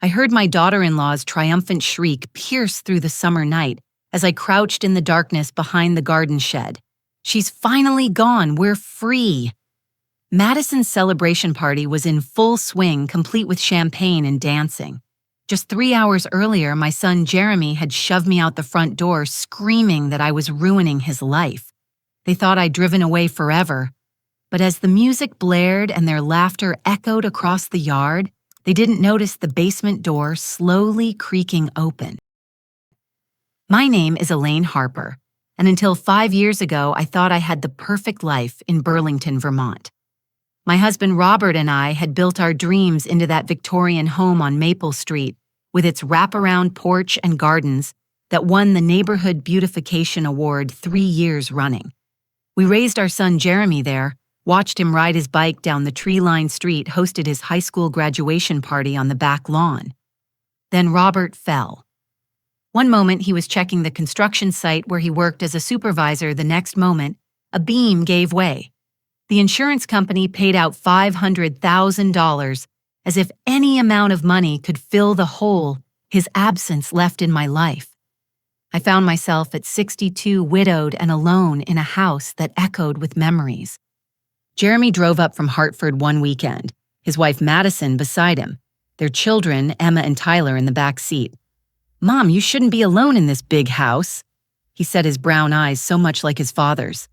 I heard my daughter-in-law's triumphant shriek pierce through the summer night as I crouched in the darkness behind the garden shed. "She's finally gone, we're free!" Madison's celebration party was in full swing, complete with champagne and dancing. Just 3 hours earlier, my son Jeremy had shoved me out the front door, screaming that I was ruining his life. They thought I'd driven away forever. But as the music blared and their laughter echoed across the yard, they didn't notice the basement door slowly creaking open. My name is Elaine Harper, and until 5 years ago, I thought I had the perfect life in Burlington, Vermont. My husband Robert and I had built our dreams into that Victorian home on Maple Street with its wraparound porch and gardens that won the Neighborhood Beautification Award 3 years running. We raised our son Jeremy there, watched him ride his bike down the tree-lined street, hosted his high school graduation party on the back lawn. Then Robert fell. One moment he was checking the construction site where he worked as a supervisor. The next moment, a beam gave way. The insurance company paid out $500,000, as if any amount of money could fill the hole his absence left in my life. I found myself at 62, widowed and alone in a house that echoed with memories. Jeremy drove up from Hartford one weekend, his wife Madison beside him, their children, Emma and Tyler, in the back seat. "Mom, you shouldn't be alone in this big house," he said, his brown eyes so much like his father's.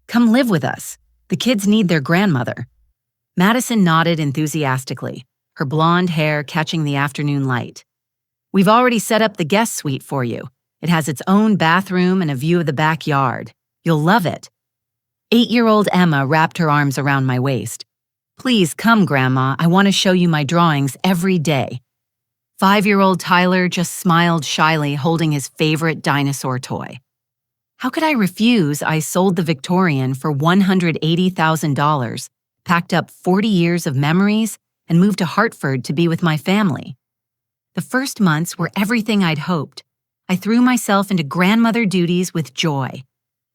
"Come live with us. The kids need their grandmother." Madison nodded enthusiastically, her blonde hair catching the afternoon light. "We've already set up the guest suite for you. It has its own bathroom and a view of the backyard. You'll love it." 8-year-old Emma wrapped her arms around my waist. "Please come, Grandma. I want to show you my drawings every day." 5-year-old Tyler just smiled shyly, holding his favorite dinosaur toy. How could I refuse? I sold the Victorian for $180,000, packed up 40 years of memories, and moved to Hartford to be with my family. The first months were everything I'd hoped. I threw myself into grandmother duties with joy.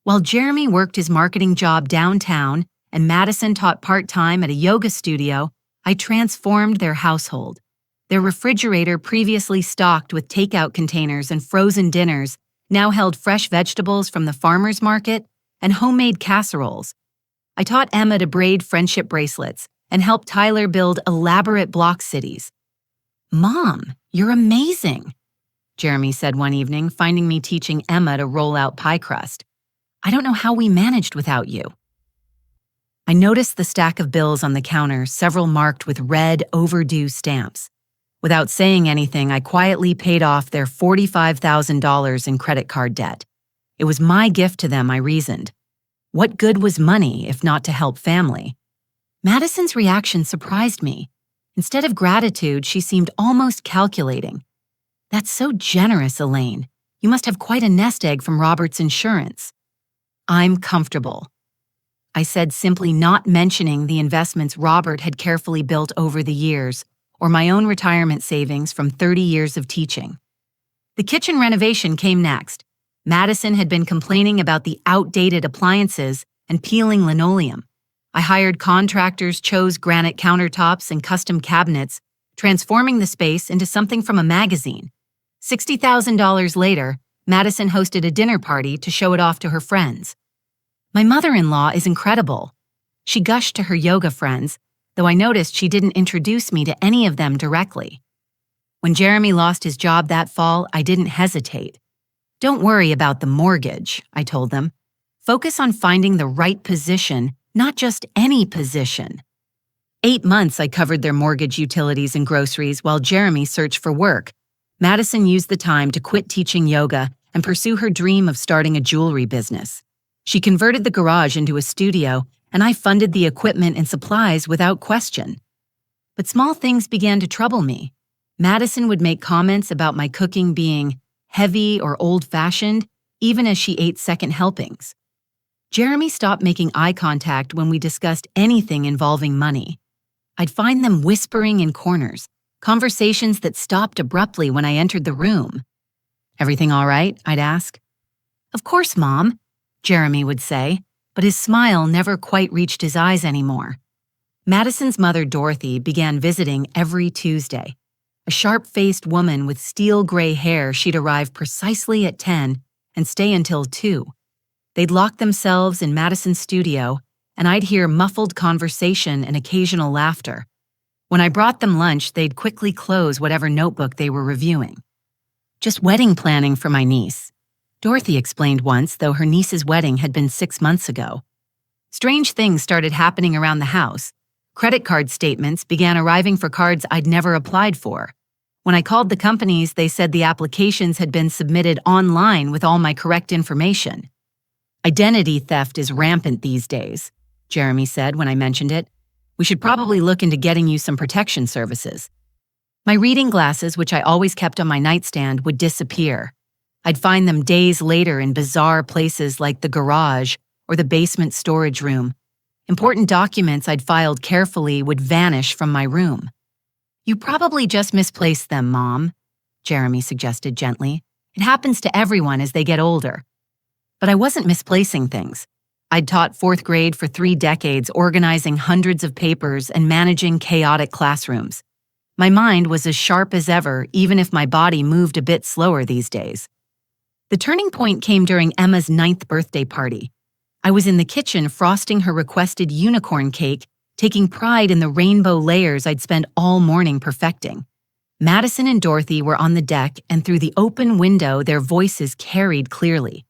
While Jeremy worked his marketing job downtown and Madison taught part-time at a yoga studio, I transformed their household. Their refrigerator, previously stocked with takeout containers and frozen dinners, now held fresh vegetables from the farmer's market and homemade casseroles. I taught Emma to braid friendship bracelets and helped Tyler build elaborate block cities. "Mom, you're amazing," Jeremy said one evening, finding me teaching Emma to roll out pie crust. "I don't know how we managed without you." I noticed the stack of bills on the counter, several marked with red, overdue stamps. Without saying anything, I quietly paid off their $45,000 in credit card debt. It was my gift to them, I reasoned. What good was money if not to help family? Madison's reaction surprised me. Instead of gratitude, she seemed almost calculating. "That's so generous, Elaine. You must have quite a nest egg from Robert's insurance." "I'm comfortable," I said, simply not mentioning the investments Robert had carefully built over the years, or my own retirement savings from 30 years of teaching. The kitchen renovation came next. Madison had been complaining about the outdated appliances and peeling linoleum. I hired contractors, chose granite countertops and custom cabinets, transforming the space into something from a magazine. $60,000 later, Madison hosted a dinner party to show it off to her friends. My mother-in-law is incredible. She gushed to her yoga friends, though I noticed she didn't introduce me to any of them directly. When Jeremy lost his job that fall, I didn't hesitate. "Don't worry about the mortgage," I told them. "Focus on finding the right position, not just any position." 8 months I covered their mortgage, utilities, and groceries while Jeremy searched for work. Madison used the time to quit teaching yoga and pursue her dream of starting a jewelry business. She converted the garage into a studio, and I funded the equipment and supplies without question. But small things began to trouble me. Madison would make comments about my cooking being heavy or old-fashioned, even as she ate second helpings. Jeremy stopped making eye contact when we discussed anything involving money. I'd find them whispering in corners, conversations that stopped abruptly when I entered the room. "Everything all right?" I'd ask. "Of course, Mom," Jeremy would say, but his smile never quite reached his eyes anymore. Madison's mother, Dorothy, began visiting every Tuesday. a sharp-faced woman with steel-gray hair. She'd arrive precisely at 10 and stay until 2. They'd lock themselves in Madison's studio, and I'd hear muffled conversation and occasional laughter. When I brought them lunch, they'd quickly close whatever notebook they were reviewing. "Just wedding planning for my niece," Dorothy explained once, though her niece's wedding had been 6 months ago. Strange things started happening around the house. Credit card statements began arriving for cards I'd never applied for. When I called the companies, they said the applications had been submitted online with all my correct information. "Identity theft is rampant these days," Jeremy said when I mentioned it. "We should probably look into getting you some protection services." My reading glasses, which I always kept on my nightstand, would disappear. I'd find them days later in bizarre places like the garage or the basement storage room. Important documents I'd filed carefully would vanish from my room. "You probably just misplaced them, Mom," Jeremy suggested gently. "It happens to everyone as they get older." But I wasn't misplacing things. I'd taught 4th grade for 3 decades, organizing hundreds of papers and managing chaotic classrooms. My mind was as sharp as ever, even if my body moved a bit slower these days. The turning point came during Emma's 9th birthday party. I was in the kitchen frosting her requested unicorn cake, taking pride in the rainbow layers I'd spent all morning perfecting. Madison and Dorothy were on the deck, and through the open window, their voices carried clearly.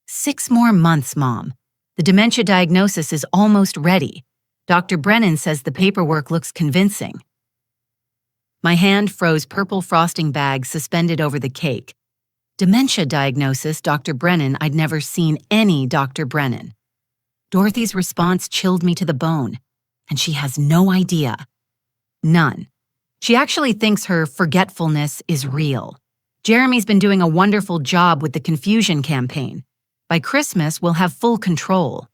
"6 more months, Mom. The dementia diagnosis is almost ready. Dr. Brennan says the paperwork looks convincing." My hand froze purple frosting bags suspended over the cake. Dementia diagnosis, Dr. Brennan. I'd never seen any Dr. Brennan. Dorothy's response chilled me to the bone, and she has no idea. None. She actually thinks her forgetfulness is real. Jeremy's been doing a wonderful job with the confusion campaign. By Christmas, we'll have full control.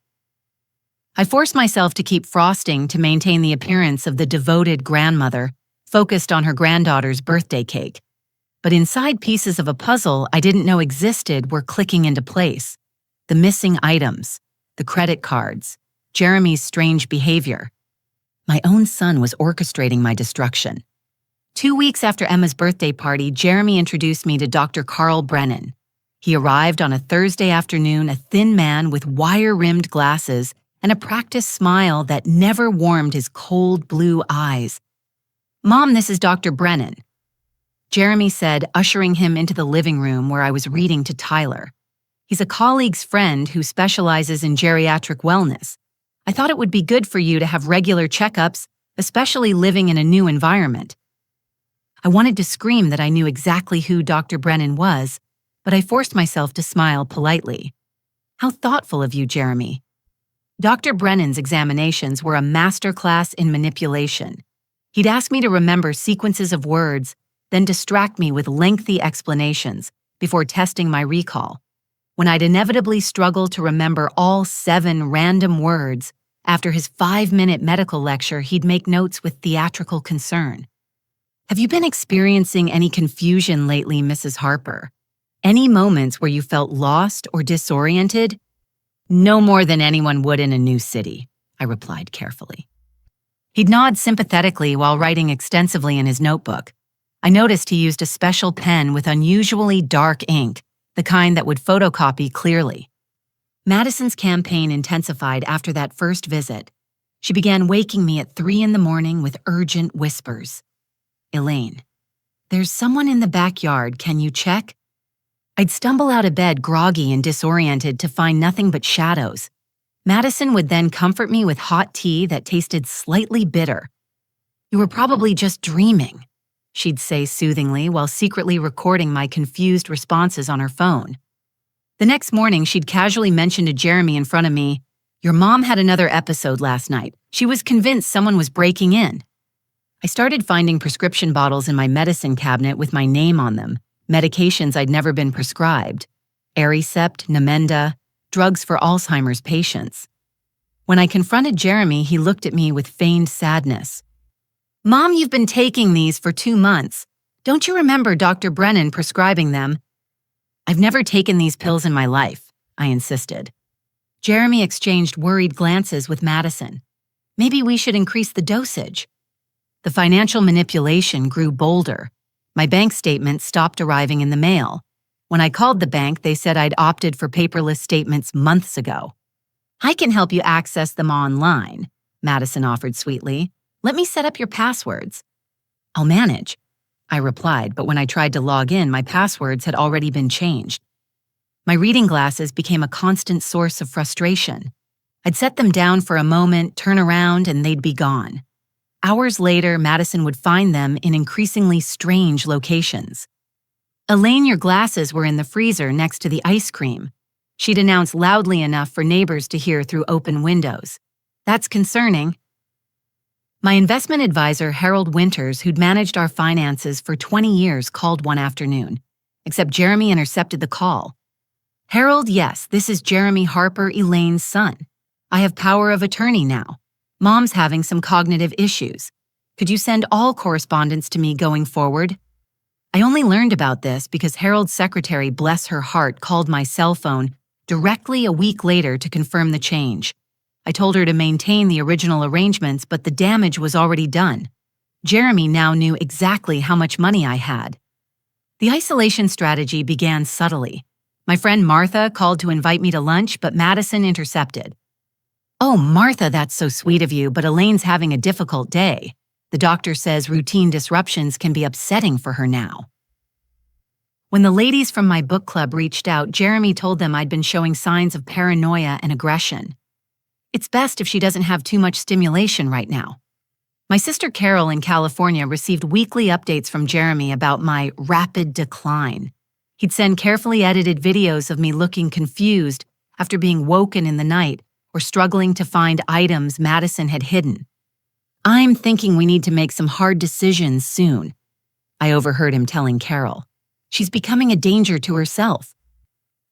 I forced myself to keep frosting to maintain the appearance of the devoted grandmother, focused on her granddaughter's birthday cake. But inside, pieces of a puzzle I didn't know existed were clicking into place. The missing items, the credit cards, Jeremy's strange behavior. My own son was orchestrating my destruction. 2 weeks after Emma's birthday party, Jeremy introduced me to Dr. Carl Brennan. He arrived on a Thursday afternoon, a thin man with wire-rimmed glasses and a practiced smile that never warmed his cold blue eyes. "Mom, this is Dr. Brennan," Jeremy said, ushering him into the living room where I was reading to Tyler. "He's a colleague's friend who specializes in geriatric wellness. I thought it would be good for you to have regular checkups, especially living in a new environment." I wanted to scream that I knew exactly who Dr. Brennan was, but I forced myself to smile politely. "How thoughtful of you, Jeremy." Dr. Brennan's examinations were a masterclass in manipulation. He'd ask me to remember sequences of words, then distract me with lengthy explanations before testing my recall. When I'd inevitably struggle to remember all 7 random words, after his 5-minute medical lecture, he'd make notes with theatrical concern. "Have you been experiencing any confusion lately, Mrs. Harper? Any moments where you felt lost or disoriented?" "No more than anyone would in a new city," I replied carefully. He'd nod sympathetically while writing extensively in his notebook. I noticed he used a special pen with unusually dark ink, the kind that would photocopy clearly. Madison's campaign intensified after that first visit. She began waking me at 3 in the morning with urgent whispers. "Elaine, there's someone in the backyard, can you check?" I'd stumble out of bed groggy and disoriented to find nothing but shadows. Madison would then comfort me with hot tea that tasted slightly bitter. "You were probably just dreaming," she'd say soothingly while secretly recording my confused responses on her phone. The next morning, she'd casually mention to Jeremy in front of me, "Your mom had another episode last night. She was convinced someone was breaking in." I started finding prescription bottles in my medicine cabinet with my name on them, medications I'd never been prescribed, Aricept, Namenda, drugs for Alzheimer's patients. When I confronted Jeremy, he looked at me with feigned sadness. "Mom, you've been taking these for 2 months. Don't you remember Dr. Brennan prescribing them?" "I've never taken these pills in my life," I insisted. Jeremy exchanged worried glances with Madison. "Maybe we should increase the dosage." The financial manipulation grew bolder. My bank statement stopped arriving in the mail. When I called the bank, they said I'd opted for paperless statements months ago. I can help you access them online, Madison offered sweetly. Let me set up your passwords. I'll manage, I replied, but when I tried to log in, my passwords had already been changed. My reading glasses became a constant source of frustration. I'd set them down for a moment, turn around, and they'd be gone. Hours later, Madison would find them in increasingly strange locations. Elaine, your glasses were in the freezer next to the ice cream. She'd announced loudly enough for neighbors to hear through open windows. That's concerning. My investment advisor, Harold Winters, who'd managed our finances for 20 years, called one afternoon. Except Jeremy intercepted the call. Harold, yes, this is Jeremy Harper, Elaine's son. I have power of attorney now. Mom's having some cognitive issues. Could you send all correspondence to me going forward? I only learned about this because Harold's secretary, bless her heart, called my cell phone directly a week later to confirm the change. I told her to maintain the original arrangements, but the damage was already done. Jeremy now knew exactly how much money I had. The isolation strategy began subtly. My friend Martha called to invite me to lunch, but Madison intercepted. Oh, Martha, that's so sweet of you, but Elaine's having a difficult day. The doctor says routine disruptions can be upsetting for her now. When the ladies from my book club reached out, Jeremy told them I'd been showing signs of paranoia and aggression. It's best if she doesn't have too much stimulation right now. My sister Carol in California received weekly updates from Jeremy about my rapid decline. He'd send carefully edited videos of me looking confused after being woken in the night or struggling to find items Madison had hidden. I'm thinking we need to make some hard decisions soon, I overheard him telling Carol. She's becoming a danger to herself.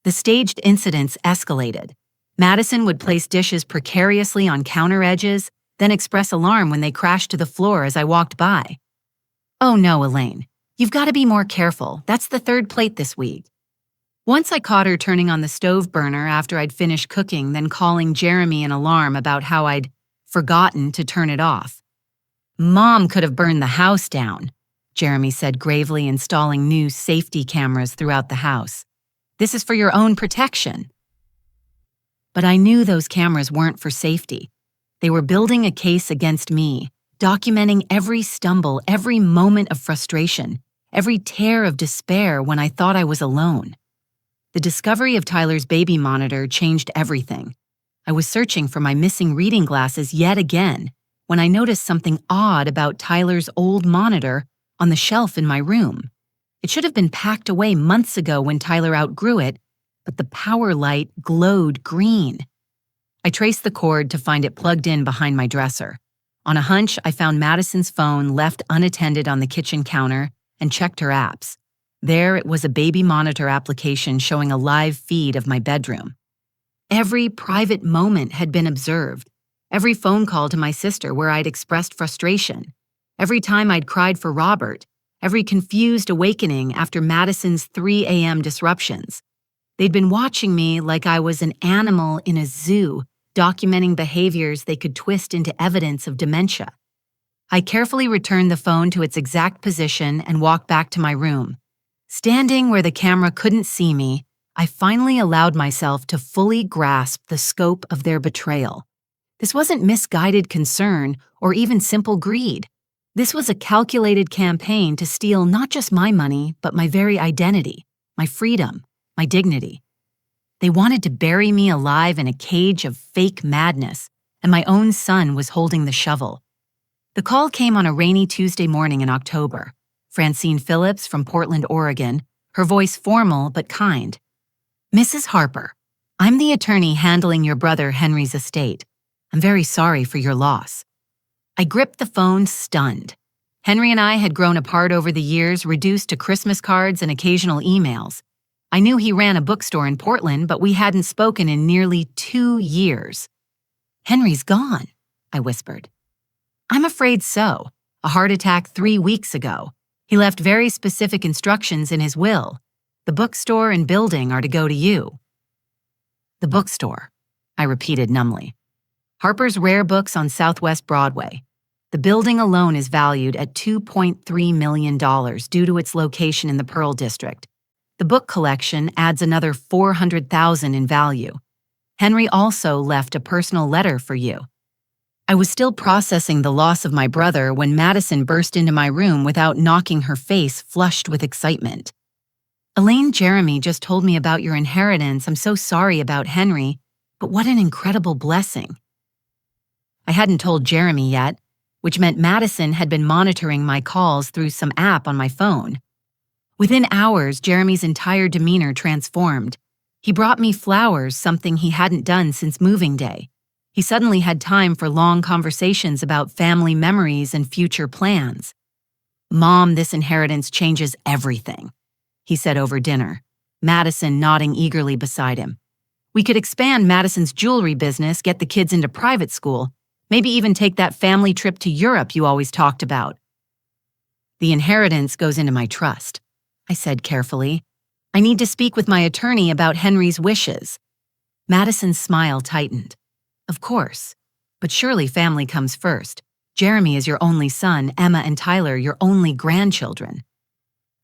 The staged incidents escalated. Madison would place dishes precariously on counter edges, then express alarm when they crashed to the floor as I walked by. Oh no, Elaine, you've got to be more careful. That's the third plate this week. Once I caught her turning on the stove burner after I'd finished cooking, then calling Jeremy in alarm about how I'd forgotten to turn it off. Mom could have burned the house down, Jeremy said gravely, installing new safety cameras throughout the house. This is for your own protection. But I knew those cameras weren't for safety. They were building a case against me, documenting every stumble, every moment of frustration, every tear of despair when I thought I was alone. The discovery of Tyler's baby monitor changed everything. I was searching for my missing reading glasses yet again when I noticed something odd about Tyler's old monitor on the shelf in my room. It should have been packed away months ago when Tyler outgrew it, but the power light glowed green. I traced the cord to find it plugged in behind my dresser. On a hunch, I found Madison's phone left unattended on the kitchen counter and checked her apps. There it was, a baby monitor application showing a live feed of my bedroom. Every private moment had been observed. Every phone call to my sister where I'd expressed frustration. Every time I'd cried for Robert. Every confused awakening after Madison's 3 a.m. disruptions. They'd been watching me like I was an animal in a zoo, documenting behaviors they could twist into evidence of dementia. I carefully returned the phone to its exact position and walked back to my room. Standing where the camera couldn't see me, I finally allowed myself to fully grasp the scope of their betrayal. This wasn't misguided concern or even simple greed. This was a calculated campaign to steal not just my money, but my very identity, my freedom, my dignity. They wanted to bury me alive in a cage of fake madness, and my own son was holding the shovel. The call came on a rainy Tuesday morning in October. Francine Phillips from Portland, Oregon, her voice formal but kind. Mrs. Harper, I'm the attorney handling your brother Henry's estate. I'm very sorry for your loss. I gripped the phone, stunned. Henry and I had grown apart over the years, reduced to Christmas cards and occasional emails. I knew he ran a bookstore in Portland, but we hadn't spoken in nearly 2 years. Henry's gone, I whispered. I'm afraid so. A heart attack 3 weeks ago. He left very specific instructions in his will. The bookstore and building are to go to you. The bookstore, I repeated numbly. Harper's Rare Books on Southwest Broadway. The building alone is valued at $2.3 million due to its location in the Pearl District. The book collection adds another $400,000 in value. Henry also left a personal letter for you. I was still processing the loss of my brother when Madison burst into my room without knocking, her face flushed with excitement. Elaine, Jeremy just told me about your inheritance. I'm so sorry about Henry, but what an incredible blessing. I hadn't told Jeremy yet, which meant Madison had been monitoring my calls through some app on my phone. Within hours, Jeremy's entire demeanor transformed. He brought me flowers, something he hadn't done since moving day. He suddenly had time for long conversations about family memories and future plans. "Mom, this inheritance changes everything," he said over dinner, Madison nodding eagerly beside him. "We could expand Madison's jewelry business, get the kids into private school, maybe even take that family trip to Europe you always talked about." "The inheritance goes into my trust," I said carefully. "I need to speak with my attorney about Henry's wishes." Madison's smile tightened. "Of course, but surely family comes first. Jeremy is your only son, Emma and Tyler your only grandchildren."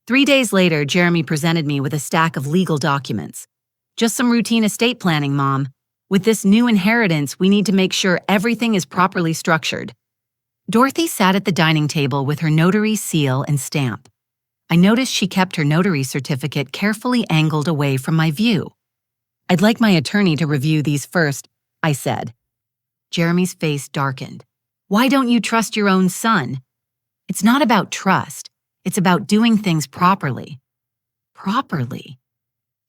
3 days later, Jeremy presented me with a stack of legal documents. "Just some routine estate planning, Mom. With this new inheritance, we need to make sure everything is properly structured." Dorothy sat at the dining table with her notary seal and stamp. I noticed she kept her notary certificate carefully angled away from my view. "I'd like my attorney to review these first," I said. Jeremy's face darkened. "Why don't you trust your own son?" "It's not about trust. It's about doing things properly." "Properly?"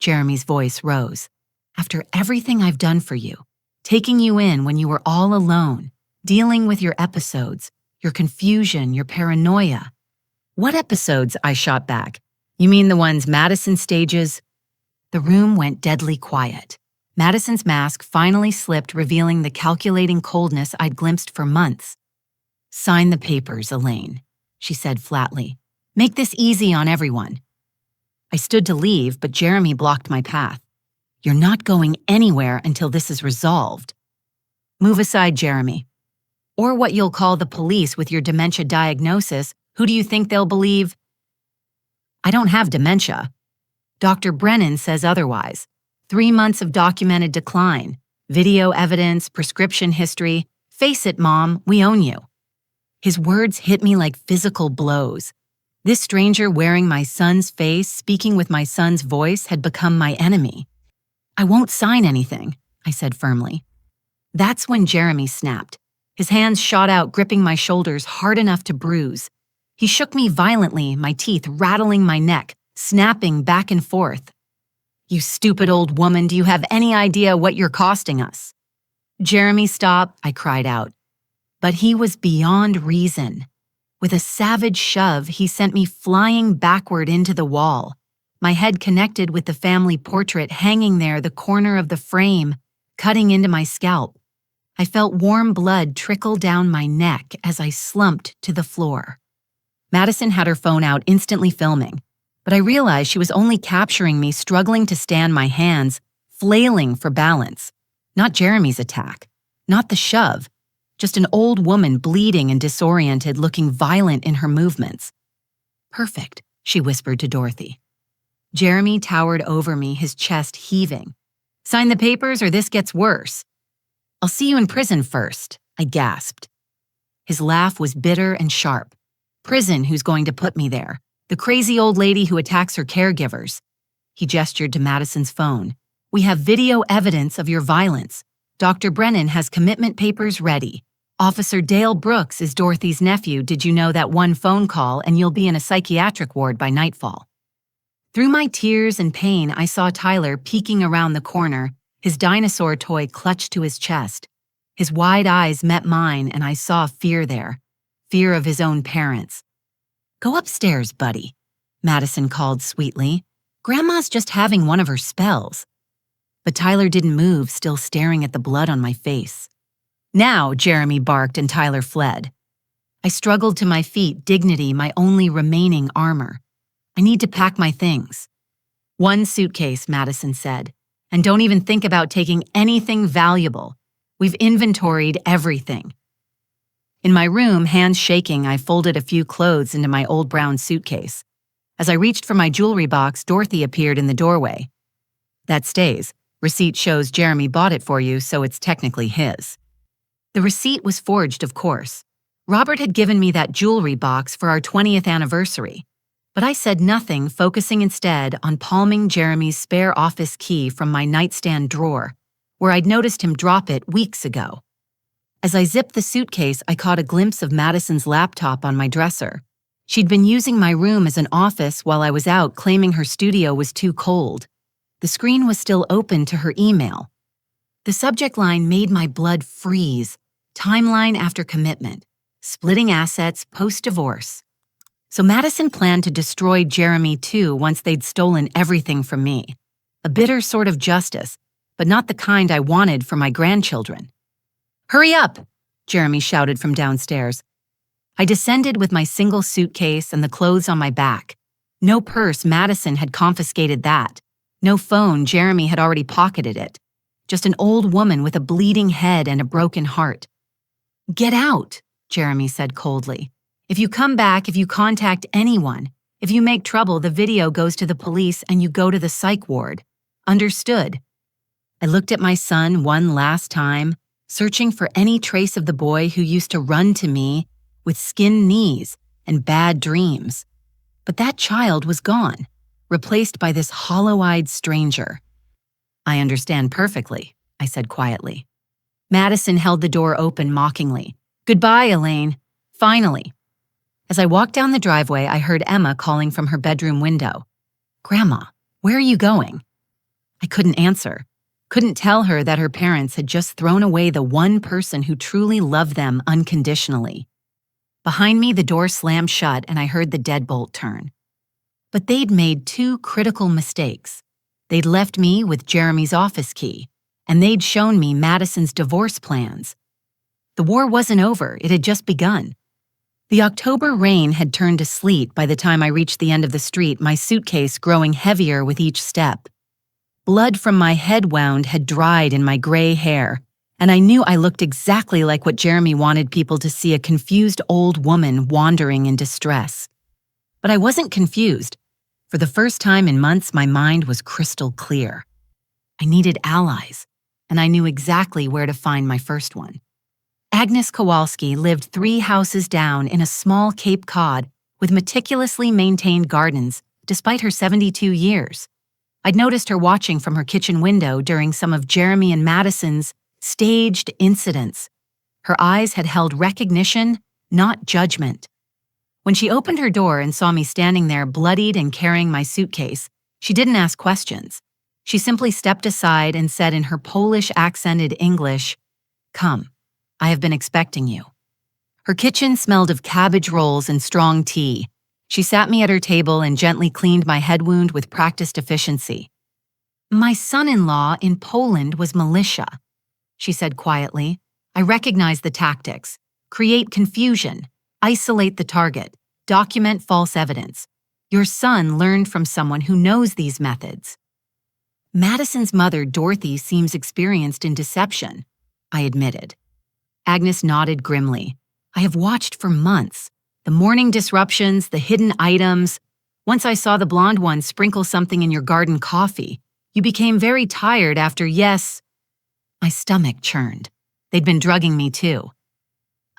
Jeremy's voice rose. "After everything I've done for you, taking you in when you were all alone, dealing with your episodes, your confusion, your paranoia." "What episodes?" I shot back. "You mean the ones Madison stages?" The room went deadly quiet. Madison's mask finally slipped, revealing the calculating coldness I'd glimpsed for months. "Sign the papers, Elaine," she said flatly. "Make this easy on everyone." I stood to leave, but Jeremy blocked my path. "You're not going anywhere until this is resolved." "Move aside, Jeremy. Or what you'll call the police with your dementia diagnosis. Who do you think they'll believe?" "I don't have dementia. Dr. Brennan says otherwise. 3 months of documented decline, video evidence, prescription history. Face it, Mom, we own you." His words hit me like physical blows. This stranger wearing my son's face, speaking with my son's voice, had become my enemy. "I won't sign anything," I said firmly. That's when Jeremy snapped. His hands shot out, gripping my shoulders hard enough to bruise. He shook me violently, my teeth rattling my neck, snapping back and forth. "You stupid old woman, do you have any idea what you're costing us?" "Jeremy, stop," I cried out. But he was beyond reason. With a savage shove, he sent me flying backward into the wall. My head connected with the family portrait hanging there, the corner of the frame, cutting into my scalp. I felt warm blood trickle down my neck as I slumped to the floor. Madison had her phone out, instantly filming, but I realized she was only capturing me struggling to stand my hands, flailing for balance. Not Jeremy's attack, not the shove, just an old woman bleeding and disoriented, looking violent in her movements. "Perfect," she whispered to Dorothy. Jeremy towered over me, his chest heaving. "Sign the papers or this gets worse." "I'll see you in prison first," I gasped. His laugh was bitter and sharp. "Prison, who's going to put me there? The crazy old lady who attacks her caregivers." He gestured to Madison's phone. "We have video evidence of your violence. Dr. Brennan has commitment papers ready. Officer Dale Brooks is Dorothy's nephew. Did you know that? One phone call and you'll be in a psychiatric ward by nightfall." Through my tears and pain, I saw Tyler peeking around the corner, his dinosaur toy clutched to his chest. His wide eyes met mine, and I saw fear there. Fear of his own parents. "Go upstairs, buddy," Madison called sweetly. "Grandma's just having one of her spells." But Tyler didn't move, still staring at the blood on my face. "Now," Jeremy barked, and Tyler fled. I struggled to my feet, dignity my only remaining armor. "I need to pack my things." "One suitcase," Madison said. "And don't even think about taking anything valuable. We've inventoried everything." In my room, hands shaking, I folded a few clothes into my old brown suitcase. As I reached for my jewelry box, Dorothy appeared in the doorway. That stays. Receipt shows Jeremy bought it for you, so it's technically his. The receipt was forged, of course. Robert had given me that jewelry box for our 20th anniversary. But I said nothing, focusing instead on palming Jeremy's spare office key from my nightstand drawer, where I'd noticed him drop it weeks ago. As I zipped the suitcase, I caught a glimpse of Madison's laptop on my dresser. She'd been using my room as an office while I was out, claiming her studio was too cold. The screen was still open to her email. The subject line made my blood freeze. Timeline after commitment. Splitting assets post-divorce. So Madison planned to destroy Jeremy too once they'd stolen everything from me. A bitter sort of justice, but not the kind I wanted for my grandchildren. "Hurry up!" Jeremy shouted from downstairs. I descended with my single suitcase and the clothes on my back. No purse, Madison had confiscated that. No phone, Jeremy had already pocketed it. Just an old woman with a bleeding head and a broken heart. "Get out," Jeremy said coldly. "If you come back, if you contact anyone, if you make trouble, the video goes to the police and you go to the psych ward. Understood?" I looked at my son one last time, searching for any trace of the boy who used to run to me with skinned knees and bad dreams. But that child was gone, replaced by this hollow-eyed stranger. "I understand perfectly," I said quietly. Madison held the door open mockingly. "Goodbye, Elaine. Finally." As I walked down the driveway, I heard Emma calling from her bedroom window. "Grandma, where are you going?" I couldn't answer. Couldn't tell her that her parents had just thrown away the one person who truly loved them unconditionally. Behind me, the door slammed shut and I heard the deadbolt turn. But they'd made two critical mistakes. They'd left me with Jeremy's office key, and they'd shown me Madison's divorce plans. The war wasn't over, it had just begun. The October rain had turned to sleet by the time I reached the end of the street, my suitcase growing heavier with each step. Blood from my head wound had dried in my gray hair, and I knew I looked exactly like what Jeremy wanted people to see, a confused old woman wandering in distress. But I wasn't confused. For the first time in months, my mind was crystal clear. I needed allies, and I knew exactly where to find my first one. Agnes Kowalski lived 3 houses down in a small Cape Cod with meticulously maintained gardens, despite her 72 years. I'd noticed her watching from her kitchen window during some of Jeremy and Madison's staged incidents. Her eyes had held recognition, not judgment. When she opened her door and saw me standing there bloodied and carrying my suitcase, she didn't ask questions. She simply stepped aside and said in her Polish-accented English, "Come, I have been expecting you." Her kitchen smelled of cabbage rolls and strong tea. She sat me at her table and gently cleaned my head wound with practiced efficiency. "My son-in-law in Poland was militia," she said quietly. "I recognize the tactics. Create confusion, isolate the target, document false evidence. Your son learned from someone who knows these methods." "Madison's mother, Dorothy, seems experienced in deception," I admitted. Agnes nodded grimly. "I have watched for months. The morning disruptions, the hidden items. Once I saw the blonde one sprinkle something in your garden coffee. You became very tired after, yes." My stomach churned. They'd been drugging me too.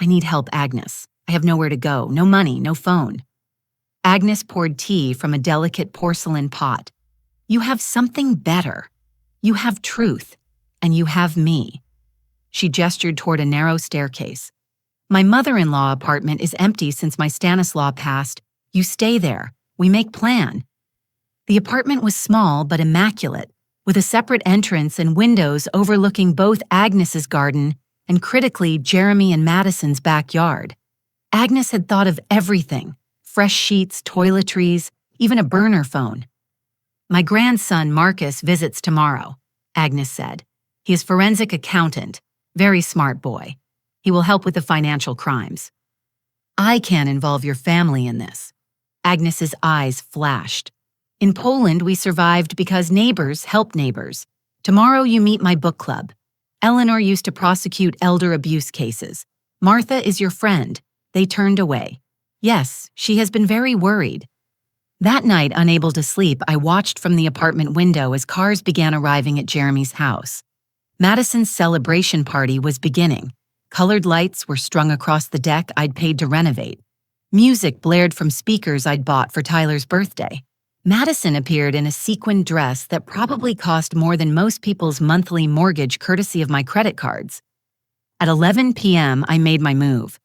"I need help, Agnes. I have nowhere to go, no money, no phone." Agnes poured tea from a delicate porcelain pot. "You have something better. You have truth, and you have me." She gestured toward a narrow staircase. "My mother-in-law apartment is empty since my Stanislaw passed. You stay there. We make plan." The apartment was small but immaculate, with a separate entrance and windows overlooking both Agnes's garden and, critically, Jeremy and Madison's backyard. Agnes had thought of everything: fresh sheets, toiletries, even a burner phone. "My grandson, Marcus, visits tomorrow," Agnes said. "He is forensic accountant. Very smart boy. He will help with the financial crimes." "I can't involve your family in this." Agnes's eyes flashed. "In Poland, we survived because neighbors help neighbors. Tomorrow you meet my book club. Eleanor used to prosecute elder abuse cases. Martha is your friend. They turned away. Yes, she has been very worried. That night, unable to sleep, I watched from the apartment window as cars began arriving at Jeremy's house. Madison's celebration party was beginning. Colored lights were strung across the deck I'd paid to renovate. Music blared from speakers I'd bought for Tyler's birthday. Madison appeared in a sequined dress that probably cost more than most people's monthly mortgage courtesy of my credit cards. At 11 p.m., I made my move.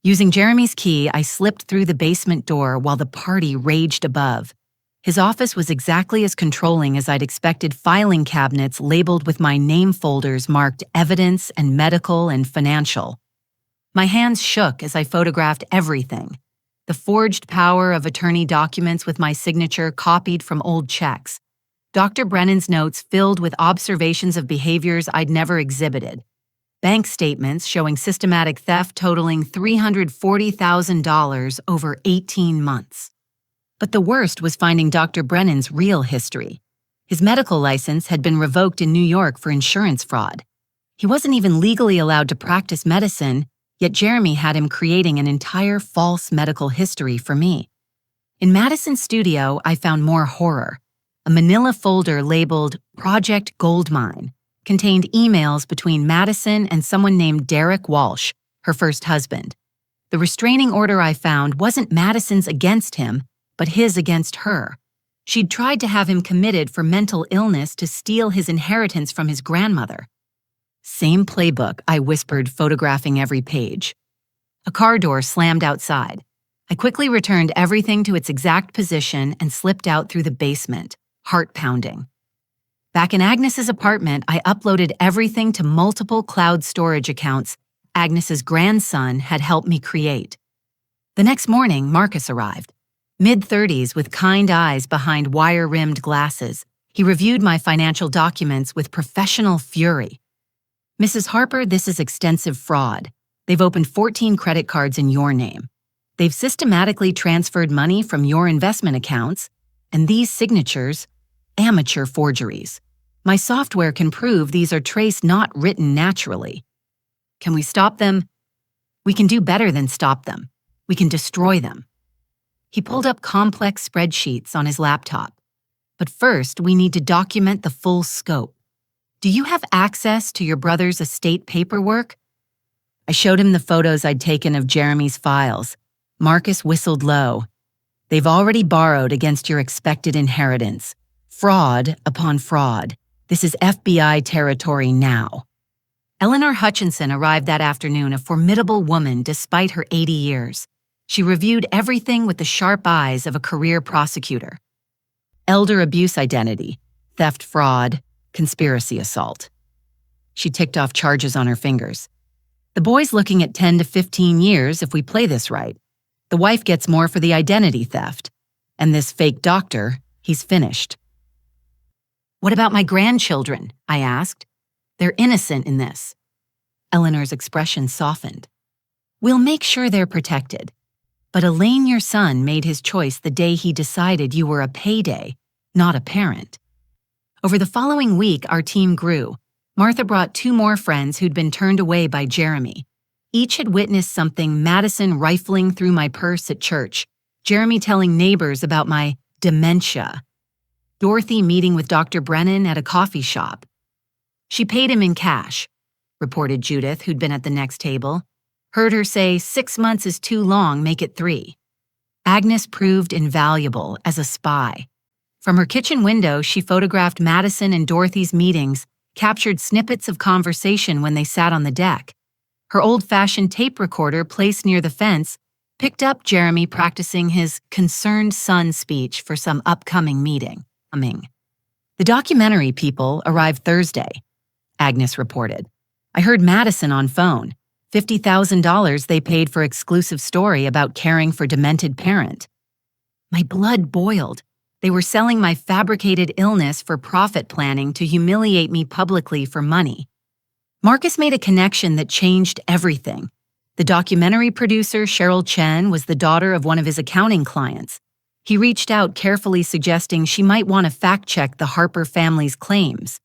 Using Jeremy's key, I slipped through the basement door while the party raged above. His office was exactly as controlling as I'd expected, filing cabinets labeled with my name folders marked evidence and medical and financial. My hands shook as I photographed everything. The forged power of attorney documents with my signature copied from old checks. Dr. Brennan's notes filled with observations of behaviors I'd never exhibited. Bank statements showing systematic theft totaling $340,000 over 18 months. But the worst was finding Dr. Brennan's real history. His medical license had been revoked in New York for insurance fraud. He wasn't even legally allowed to practice medicine, yet Jeremy had him creating an entire false medical history for me. In Madison's studio, I found more horror. A manila folder labeled Project Goldmine contained emails between Madison and someone named Derek Walsh, her first husband. The restraining order I found wasn't Madison's against him, but his against her. She'd tried to have him committed for mental illness to steal his inheritance from his grandmother. Same playbook, I whispered, photographing every page. A car door slammed outside. I quickly returned everything to its exact position and slipped out through the basement, heart pounding. Back in Agnes's apartment, I uploaded everything to multiple cloud storage accounts Agnes's grandson had helped me create. The next morning, Marcus arrived. Mid-30s with kind eyes behind wire-rimmed glasses, he reviewed my financial documents with professional fury. Mrs. Harper, this is extensive fraud. They've opened 14 credit cards in your name. They've systematically transferred money from your investment accounts, and these signatures, amateur forgeries. My software can prove these are traced, not written naturally. Can we stop them? We can do better than stop them. We can destroy them. He pulled up complex spreadsheets on his laptop. But first, we need to document the full scope. Do you have access to your brother's estate paperwork? I showed him the photos I'd taken of Jeremy's files. Marcus whistled low. They've already borrowed against your expected inheritance. Fraud upon fraud. This is FBI territory now. Eleanor Hutchinson arrived that afternoon, a formidable woman despite her 80 years. She reviewed everything with the sharp eyes of a career prosecutor. Elder abuse identity, theft fraud, conspiracy assault. She ticked off charges on her fingers. The boy's looking at 10 to 15 years if we play this right. The wife gets more for the identity theft. And this fake doctor, he's finished. What about my grandchildren? I asked. They're innocent in this. Eleanor's expression softened. We'll make sure they're protected. But Elaine, your son, made his choice the day he decided you were a payday, not a parent. Over the following week, our team grew. Martha brought 2 more friends who'd been turned away by Jeremy. Each had witnessed something: Madison rifling through my purse at church, Jeremy telling neighbors about my dementia, Dorothy meeting with Dr. Brennan at a coffee shop. She paid him in cash, reported Judith, who'd been at the next table. Heard her say 6 months is too long, make it 3. Agnes proved invaluable as a spy. From her kitchen window, she photographed Madison and Dorothy's meetings, captured snippets of conversation when they sat on the deck. Her old-fashioned tape recorder placed near the fence picked up Jeremy practicing his concerned son speech for some upcoming meeting. The documentary people arrived Thursday, Agnes reported. I heard Madison on phone. $50,000 they paid for exclusive story about caring for demented parent. My blood boiled. They were selling my fabricated illness for profit planning to humiliate me publicly for money. Marcus made a connection that changed everything. The documentary producer, Cheryl Chen, was the daughter of one of his accounting clients. He reached out, carefully suggesting she might want to fact-check the Harper family's claims.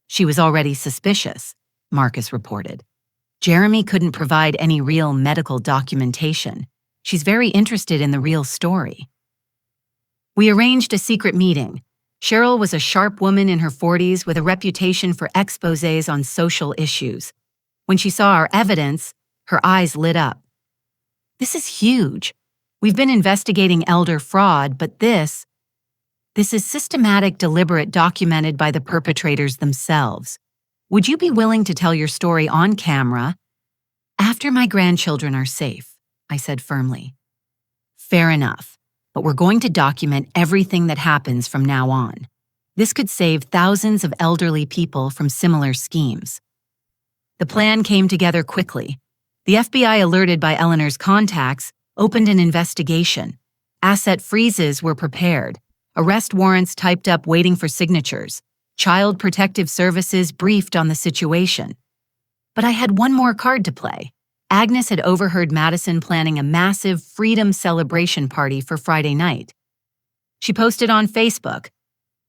She was already suspicious, Marcus reported. Jeremy couldn't provide any real medical documentation. She's very interested in the real story. We arranged a secret meeting. Cheryl was a sharp woman in her 40s with a reputation for exposés on social issues. When she saw our evidence, her eyes lit up. This is huge. We've been investigating elder fraud, but this is systematic, deliberate, documented by the perpetrators themselves. Would you be willing to tell your story on camera after my grandchildren are safe? I said firmly. Fair enough, but we're going to document everything that happens from now on. This could save thousands of elderly people from similar schemes. The plan came together quickly. The FBI, alerted by Eleanor's contacts, opened an investigation. Asset freezes were prepared. Arrest warrants typed up waiting for signatures. Child Protective Services briefed on the situation. But I had one more card to play. Agnes had overheard Madison planning a massive freedom celebration party for Friday night. She posted on Facebook.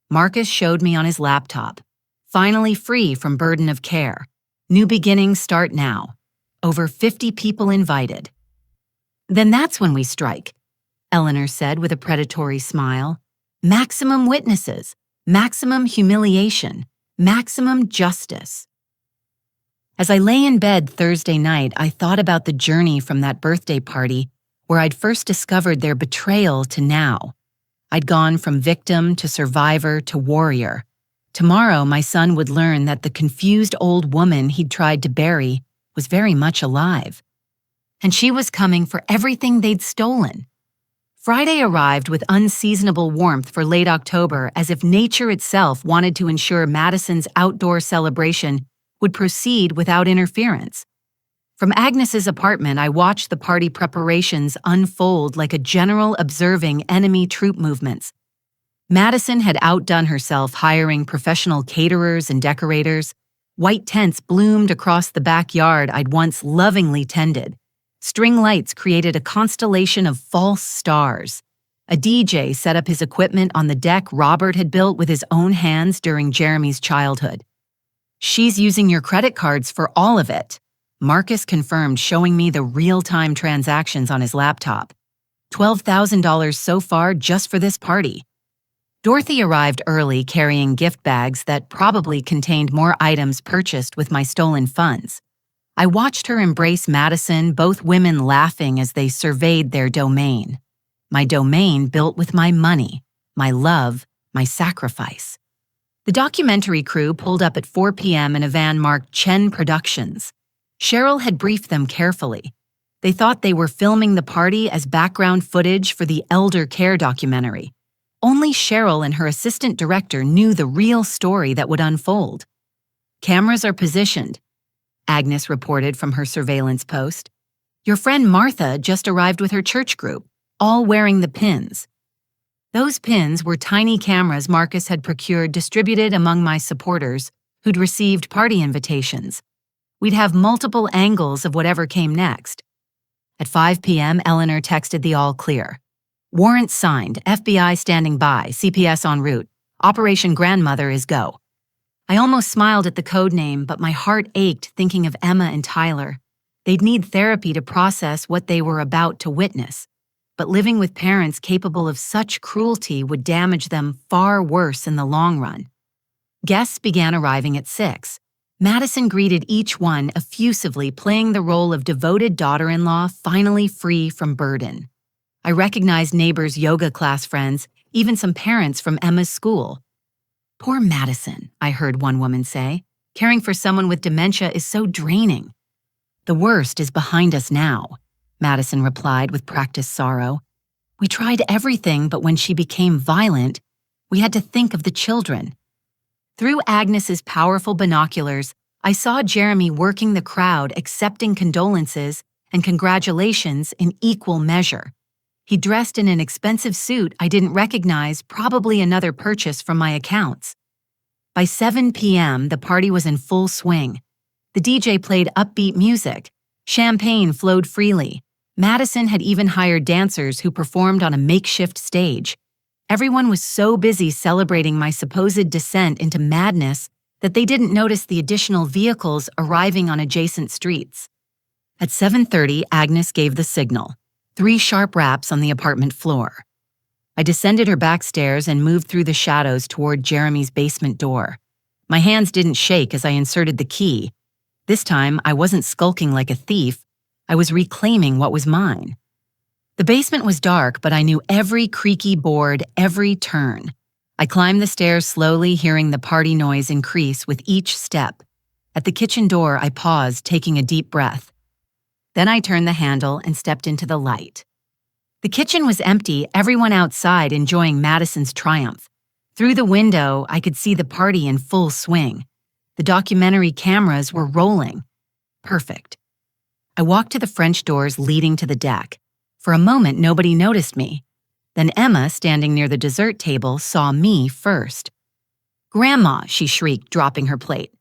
Marcus showed me on his laptop. Finally free from burden of care. New beginnings start now. Over 50 people invited. Then that's when we strike, Eleanor said with a predatory smile. Maximum witnesses, maximum humiliation, maximum justice. As I lay in bed Thursday night, I thought about the journey from that birthday party where I'd first discovered their betrayal to now. I'd gone from victim to survivor to warrior. Tomorrow, my son would learn that the confused old woman he'd tried to bury was very much alive. And she was coming for everything they'd stolen. Friday arrived with unseasonable warmth for late October, as if nature itself wanted to ensure Madison's outdoor celebration would proceed without interference. From Agnes's apartment, I watched the party preparations unfold like a general observing enemy troop movements. Madison had outdone herself hiring professional caterers and decorators. White tents bloomed across the backyard I'd once lovingly tended. String lights created a constellation of false stars. A DJ set up his equipment on the deck Robert had built with his own hands during Jeremy's childhood. She's using your credit cards for all of it, Marcus confirmed, showing me the real-time transactions on his laptop. $12,000 so far just for this party. Dorothy arrived early carrying gift bags that probably contained more items purchased with my stolen funds. I watched her embrace Madison, both women laughing as they surveyed their domain. My domain built with my money, my love, my sacrifice. The documentary crew pulled up at 4 p.m. in a van marked Chen Productions. Cheryl had briefed them carefully. They thought they were filming the party as background footage for the elder care documentary. Only Cheryl and her assistant director knew the real story that would unfold. Cameras are positioned, Agnes reported from her surveillance post. Your friend Martha just arrived with her church group, all wearing the pins. Those pins were tiny cameras Marcus had procured, distributed among my supporters who'd received party invitations. We'd have multiple angles of whatever came next. At 5 p.m., Eleanor texted the all clear. Warrant signed, FBI standing by, CPS en route. Operation Grandmother is go. I almost smiled at the code name, but my heart ached thinking of Emma and Tyler. They'd need therapy to process what they were about to witness. But living with parents capable of such cruelty would damage them far worse in the long run. Guests began arriving at 6. Madison greeted each one effusively, playing the role of devoted daughter-in-law finally free from burden. I recognized neighbors' yoga class friends, even some parents from Emma's school. Poor Madison, I heard one woman say. Caring for someone with dementia is so draining. The worst is behind us now, Madison replied with practiced sorrow. We tried everything, but when she became violent, we had to think of the children. Through Agnes's powerful binoculars, I saw Jeremy working the crowd, accepting condolences and congratulations in equal measure. He dressed in an expensive suit I didn't recognize, probably another purchase from my accounts. By 7 p.m., the party was in full swing. The DJ played upbeat music. Champagne flowed freely. Madison had even hired dancers who performed on a makeshift stage. Everyone was so busy celebrating my supposed descent into madness, that they didn't notice the additional vehicles arriving on adjacent streets. At 7:30, Agnes gave the signal. 3 sharp raps on the apartment floor. I descended her back stairs and moved through the shadows toward Jeremy's basement door. My hands didn't shake as I inserted the key. This time, I wasn't skulking like a thief. I was reclaiming what was mine. The basement was dark, but I knew every creaky board, every turn. I climbed the stairs slowly, hearing the party noise increase with each step. At the kitchen door, I paused, taking a deep breath. Then I turned the handle and stepped into the light. The kitchen was empty, everyone outside enjoying Madison's triumph. Through the window, I could see the party in full swing. The documentary cameras were rolling. Perfect. I walked to the French doors leading to the deck. For a moment, nobody noticed me. Then Emma, standing near the dessert table, saw me first. "Grandma," she shrieked, dropping her plate.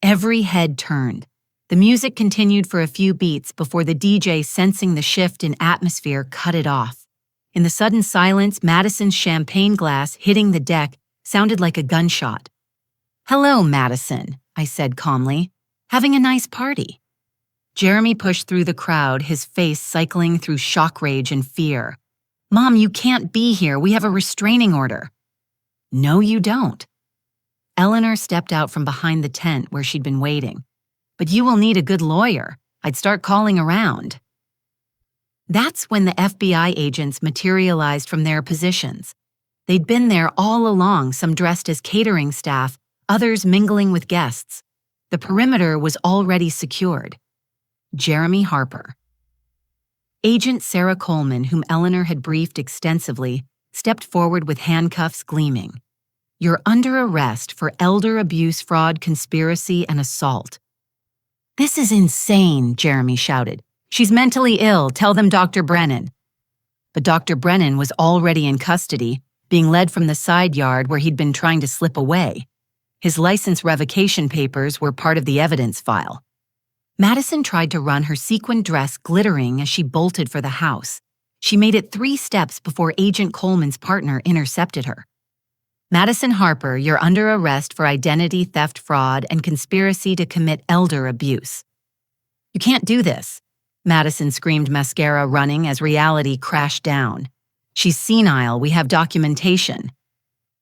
Every head turned. The music continued for a few beats before the DJ, sensing the shift in atmosphere, cut it off. In the sudden silence, Madison's champagne glass hitting the deck sounded like a gunshot. "Hello, Madison," I said calmly. "Having a nice party?" Jeremy pushed through the crowd, his face cycling through shock rage and fear. "Mom, you can't be here. We have a restraining order." "No, you don't." Eleanor stepped out from behind the tent where she'd been waiting. "But you will need a good lawyer. I'd start calling around." That's when the FBI agents materialized from their positions. They'd been there all along, some dressed as catering staff, others mingling with guests. The perimeter was already secured. Jeremy Harper. Agent Sarah Coleman, whom Eleanor had briefed extensively, stepped forward with handcuffs gleaming. "You're under arrest for elder abuse, fraud, conspiracy, and assault." "This is insane," Jeremy shouted. "She's mentally ill. Tell them Dr. Brennan." But Dr. Brennan was already in custody, being led from the side yard where he'd been trying to slip away. His license revocation papers were part of the evidence file. Madison tried to run her sequined dress glittering as she bolted for the house. She made it 3 steps before Agent Coleman's partner intercepted her. "Madison Harper, you're under arrest for identity theft, fraud, and conspiracy to commit elder abuse." "You can't do this," Madison screamed, mascara running as reality crashed down. "She's senile. We have documentation."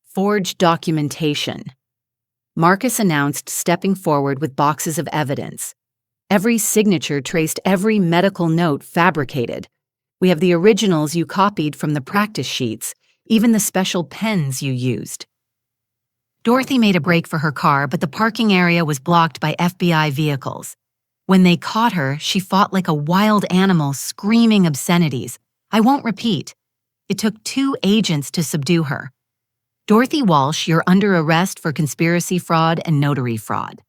"Forged documentation," Marcus announced, stepping forward with boxes of evidence. "Every signature traced, every medical note fabricated. We have the originals you copied from the practice sheets, even the special pens you used." Dorothy made a break for her car, but the parking area was blocked by FBI vehicles. When they caught her, she fought like a wild animal, screaming obscenities. I won't repeat. It took 2 agents to subdue her. "Dorothy Walsh, you're under arrest for conspiracy, fraud, and notary fraud."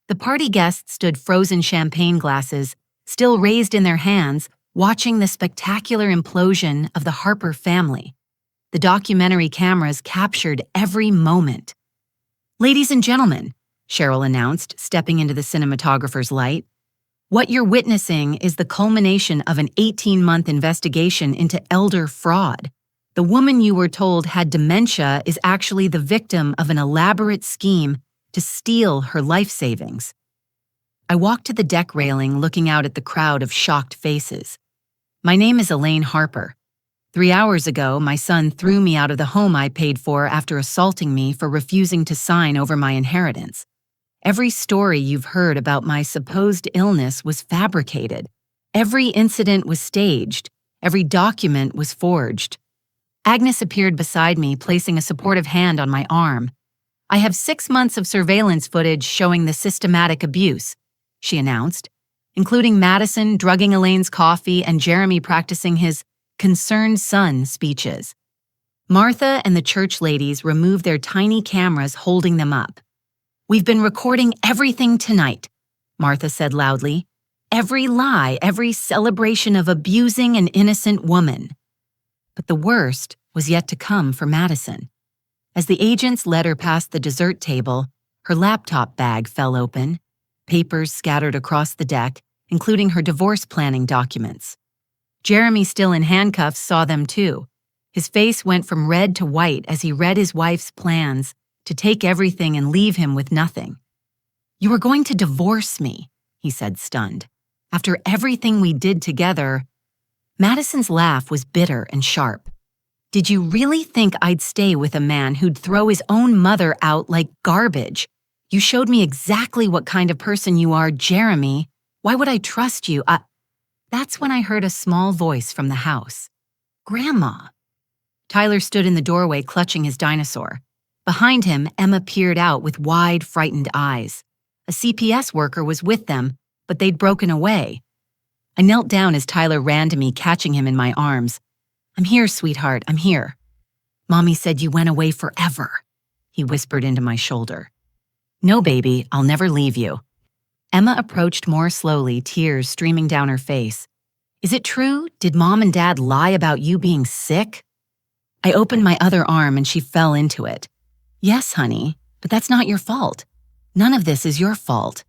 The party guests stood frozen champagne glasses, still raised in their hands, watching the spectacular implosion of the Harper family. The documentary cameras captured every moment. "Ladies and gentlemen," Cheryl announced, stepping into the cinematographer's light, "what you're witnessing is the culmination of an 18-month investigation into elder fraud. The woman you were told had dementia is actually the victim of an elaborate scheme to steal her life savings." I walked to the deck railing, looking out at the crowd of shocked faces. "My name is Elaine Harper. 3 hours ago, my son threw me out of the home I paid for after assaulting me for refusing to sign over my inheritance. Every story you've heard about my supposed illness was fabricated. Every incident was staged. Every document was forged." Agnes appeared beside me, placing a supportive hand on my arm. "I have 6 months of surveillance footage showing the systematic abuse," she announced, including Madison drugging Elaine's coffee and Jeremy practicing his concerned son speeches. Martha and the church ladies removed their tiny cameras, holding them up. "We've been recording everything tonight," Martha said loudly. "Every lie, every celebration of abusing an innocent woman." But the worst was yet to come for Madison. As the agents led her past the dessert table, her laptop bag fell open, papers scattered across the deck, including her divorce planning documents. Jeremy, still in handcuffs, saw them too. His face went from red to white as he read his wife's plans, to take everything and leave him with nothing. "You were going to divorce me," he said, stunned. "After everything we did together." Madison's laugh was bitter and sharp. "Did you really think I'd stay with a man who'd throw his own mother out like garbage? You showed me exactly what kind of person you are, Jeremy. Why would I trust you?" That's when I heard a small voice from the house. "Grandma." Tyler stood in the doorway clutching his dinosaur. Behind him, Emma peered out with wide, frightened eyes. A CPS worker was with them, but they'd broken away. I knelt down as Tyler ran to me, catching him in my arms. "I'm here, sweetheart, I'm here." "Mommy said you went away forever," he whispered into my shoulder. "No, baby, I'll never leave you." Emma approached more slowly, tears streaming down her face. "Is it true? Did Mom and Dad lie about you being sick?" I opened my other arm and she fell into it. "Yes, honey, but that's not your fault. None of this is your fault."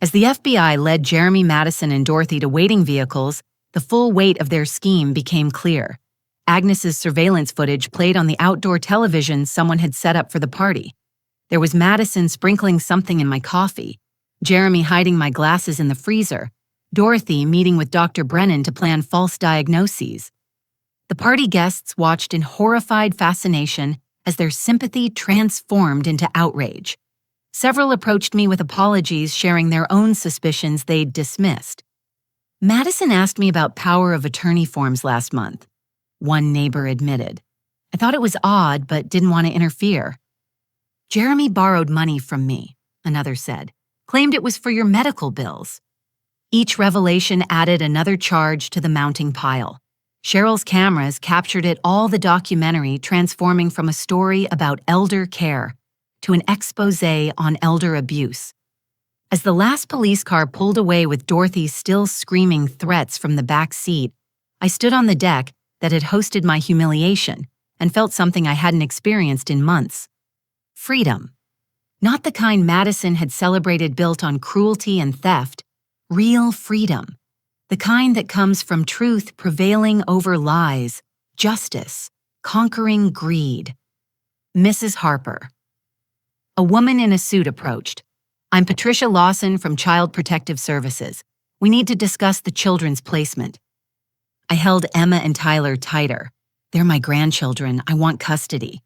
As the FBI led Jeremy, Madison, and Dorothy to waiting vehicles, the full weight of their scheme became clear. Agnes's surveillance footage played on the outdoor television someone had set up for the party. There was Madison sprinkling something in my coffee, Jeremy hiding my glasses in the freezer, Dorothy meeting with Dr. Brennan to plan false diagnoses. The party guests watched in horrified fascination as their sympathy transformed into outrage. Several approached me with apologies, sharing their own suspicions they'd dismissed. "Madison asked me about power of attorney forms last month," one neighbor admitted. "I thought it was odd, but didn't want to interfere." "Jeremy borrowed money from me," another said. "Claimed it was for your medical bills." Each revelation added another charge to the mounting pile. Cheryl's cameras captured it all, the documentary transforming from a story about elder care to an exposé on elder abuse. As the last police car pulled away with Dorothy still screaming threats from the back seat, I stood on the deck that had hosted my humiliation and felt something I hadn't experienced in months. Freedom. Not the kind Madison had celebrated built on cruelty and theft. Real freedom. The kind that comes from truth prevailing over lies, justice, conquering greed. Mrs. Harper. A woman in a suit approached. "I'm Patricia Lawson from Child Protective Services. We need to discuss the children's placement." I held Emma and Tyler tighter. "They're my grandchildren. I want custody."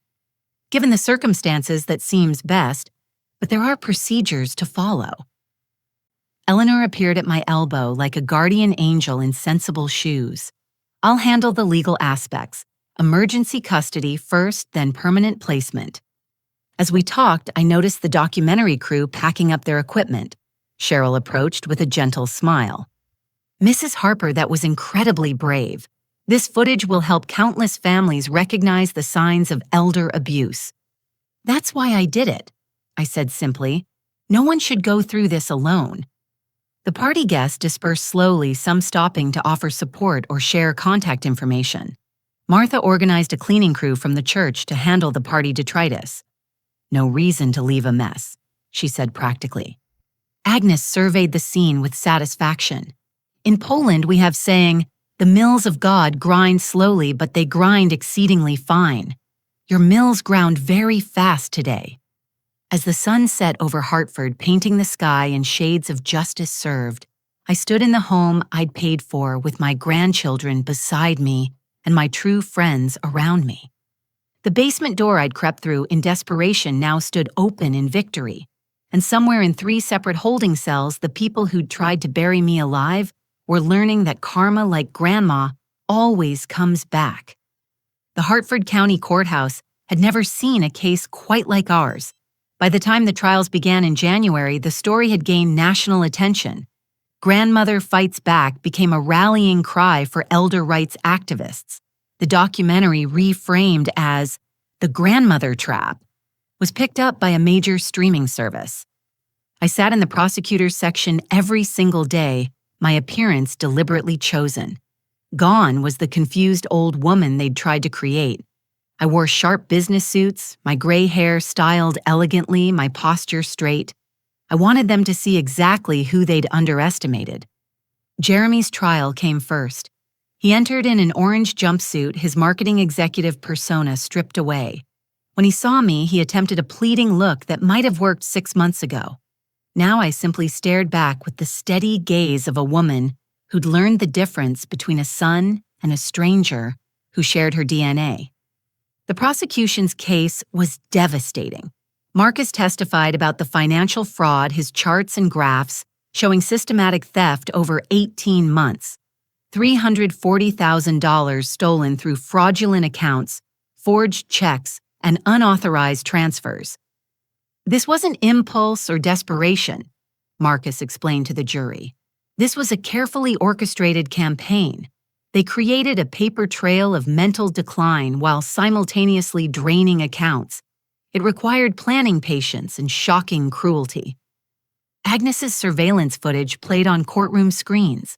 Given the circumstances, that seems best, but there are procedures to follow. Eleanor appeared at my elbow like a guardian angel in sensible shoes. "I'll handle the legal aspects. Emergency custody first, then permanent placement." As we talked, I noticed the documentary crew packing up their equipment. Cheryl approached with a gentle smile. "Mrs. Harper, that was incredibly brave. This footage will help countless families recognize the signs of elder abuse." "That's why I did it," I said simply. "No one should go through this alone." The party guests dispersed slowly, some stopping to offer support or share contact information. Martha organized a cleaning crew from the church to handle the party detritus. "No reason to leave a mess," she said practically. Agnes surveyed the scene with satisfaction. "In Poland, we have saying, 'The mills of God grind slowly, but they grind exceedingly fine.' Your mills ground very fast today." As the sun set over Hartford, painting the sky in shades of justice served, I stood in the home I'd paid for with my grandchildren beside me and my true friends around me. The basement door I'd crept through in desperation now stood open in victory, and somewhere in 3 separate holding cells, the people who'd tried to bury me alive were learning that karma, like grandma, always comes back. The Hartford County Courthouse had never seen a case quite like ours. By the time the trials began in January, the story had gained national attention. "Grandmother Fights Back" became a rallying cry for elder rights activists. The documentary, reframed as "The Grandmother Trap," was picked up by a major streaming service. I sat in the prosecutor's section every single day, my appearance deliberately chosen. Gone was the confused old woman they'd tried to create. I wore sharp business suits, my gray hair styled elegantly, my posture straight. I wanted them to see exactly who they'd underestimated. Jeremy's trial came first. He entered in an orange jumpsuit, his marketing executive persona stripped away. When he saw me, he attempted a pleading look that might have worked 6 months ago. Now I simply stared back with the steady gaze of a woman who'd learned the difference between a son and a stranger who shared her DNA. The prosecution's case was devastating. Marcus testified about the financial fraud, his charts and graphs showing systematic theft over 18 months, $340,000 stolen through fraudulent accounts, forged checks, and unauthorized transfers. This wasn't impulse or desperation, Marcus explained to the jury. This was a carefully orchestrated campaign. They created a paper trail of mental decline while simultaneously draining accounts. It required planning patience and shocking cruelty. Agnes's surveillance footage played on courtroom screens.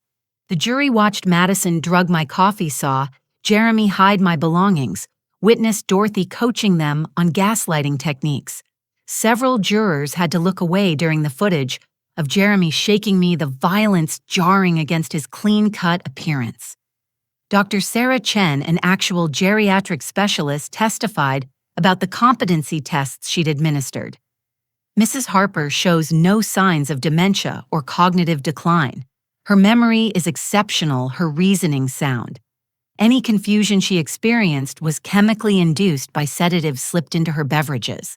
The jury watched Madison drug my coffee saw, Jeremy hide my belongings, witnessed Dorothy coaching them on gaslighting techniques. Several jurors had to look away during the footage of Jeremy shaking me, the violence jarring against his clean-cut appearance. Dr. Sarah Chen, an actual geriatric specialist, testified about the competency tests she'd administered. Mrs. Harper shows no signs of dementia or cognitive decline. Her memory is exceptional, her reasoning sound. Any confusion she experienced was chemically induced by sedatives slipped into her beverages.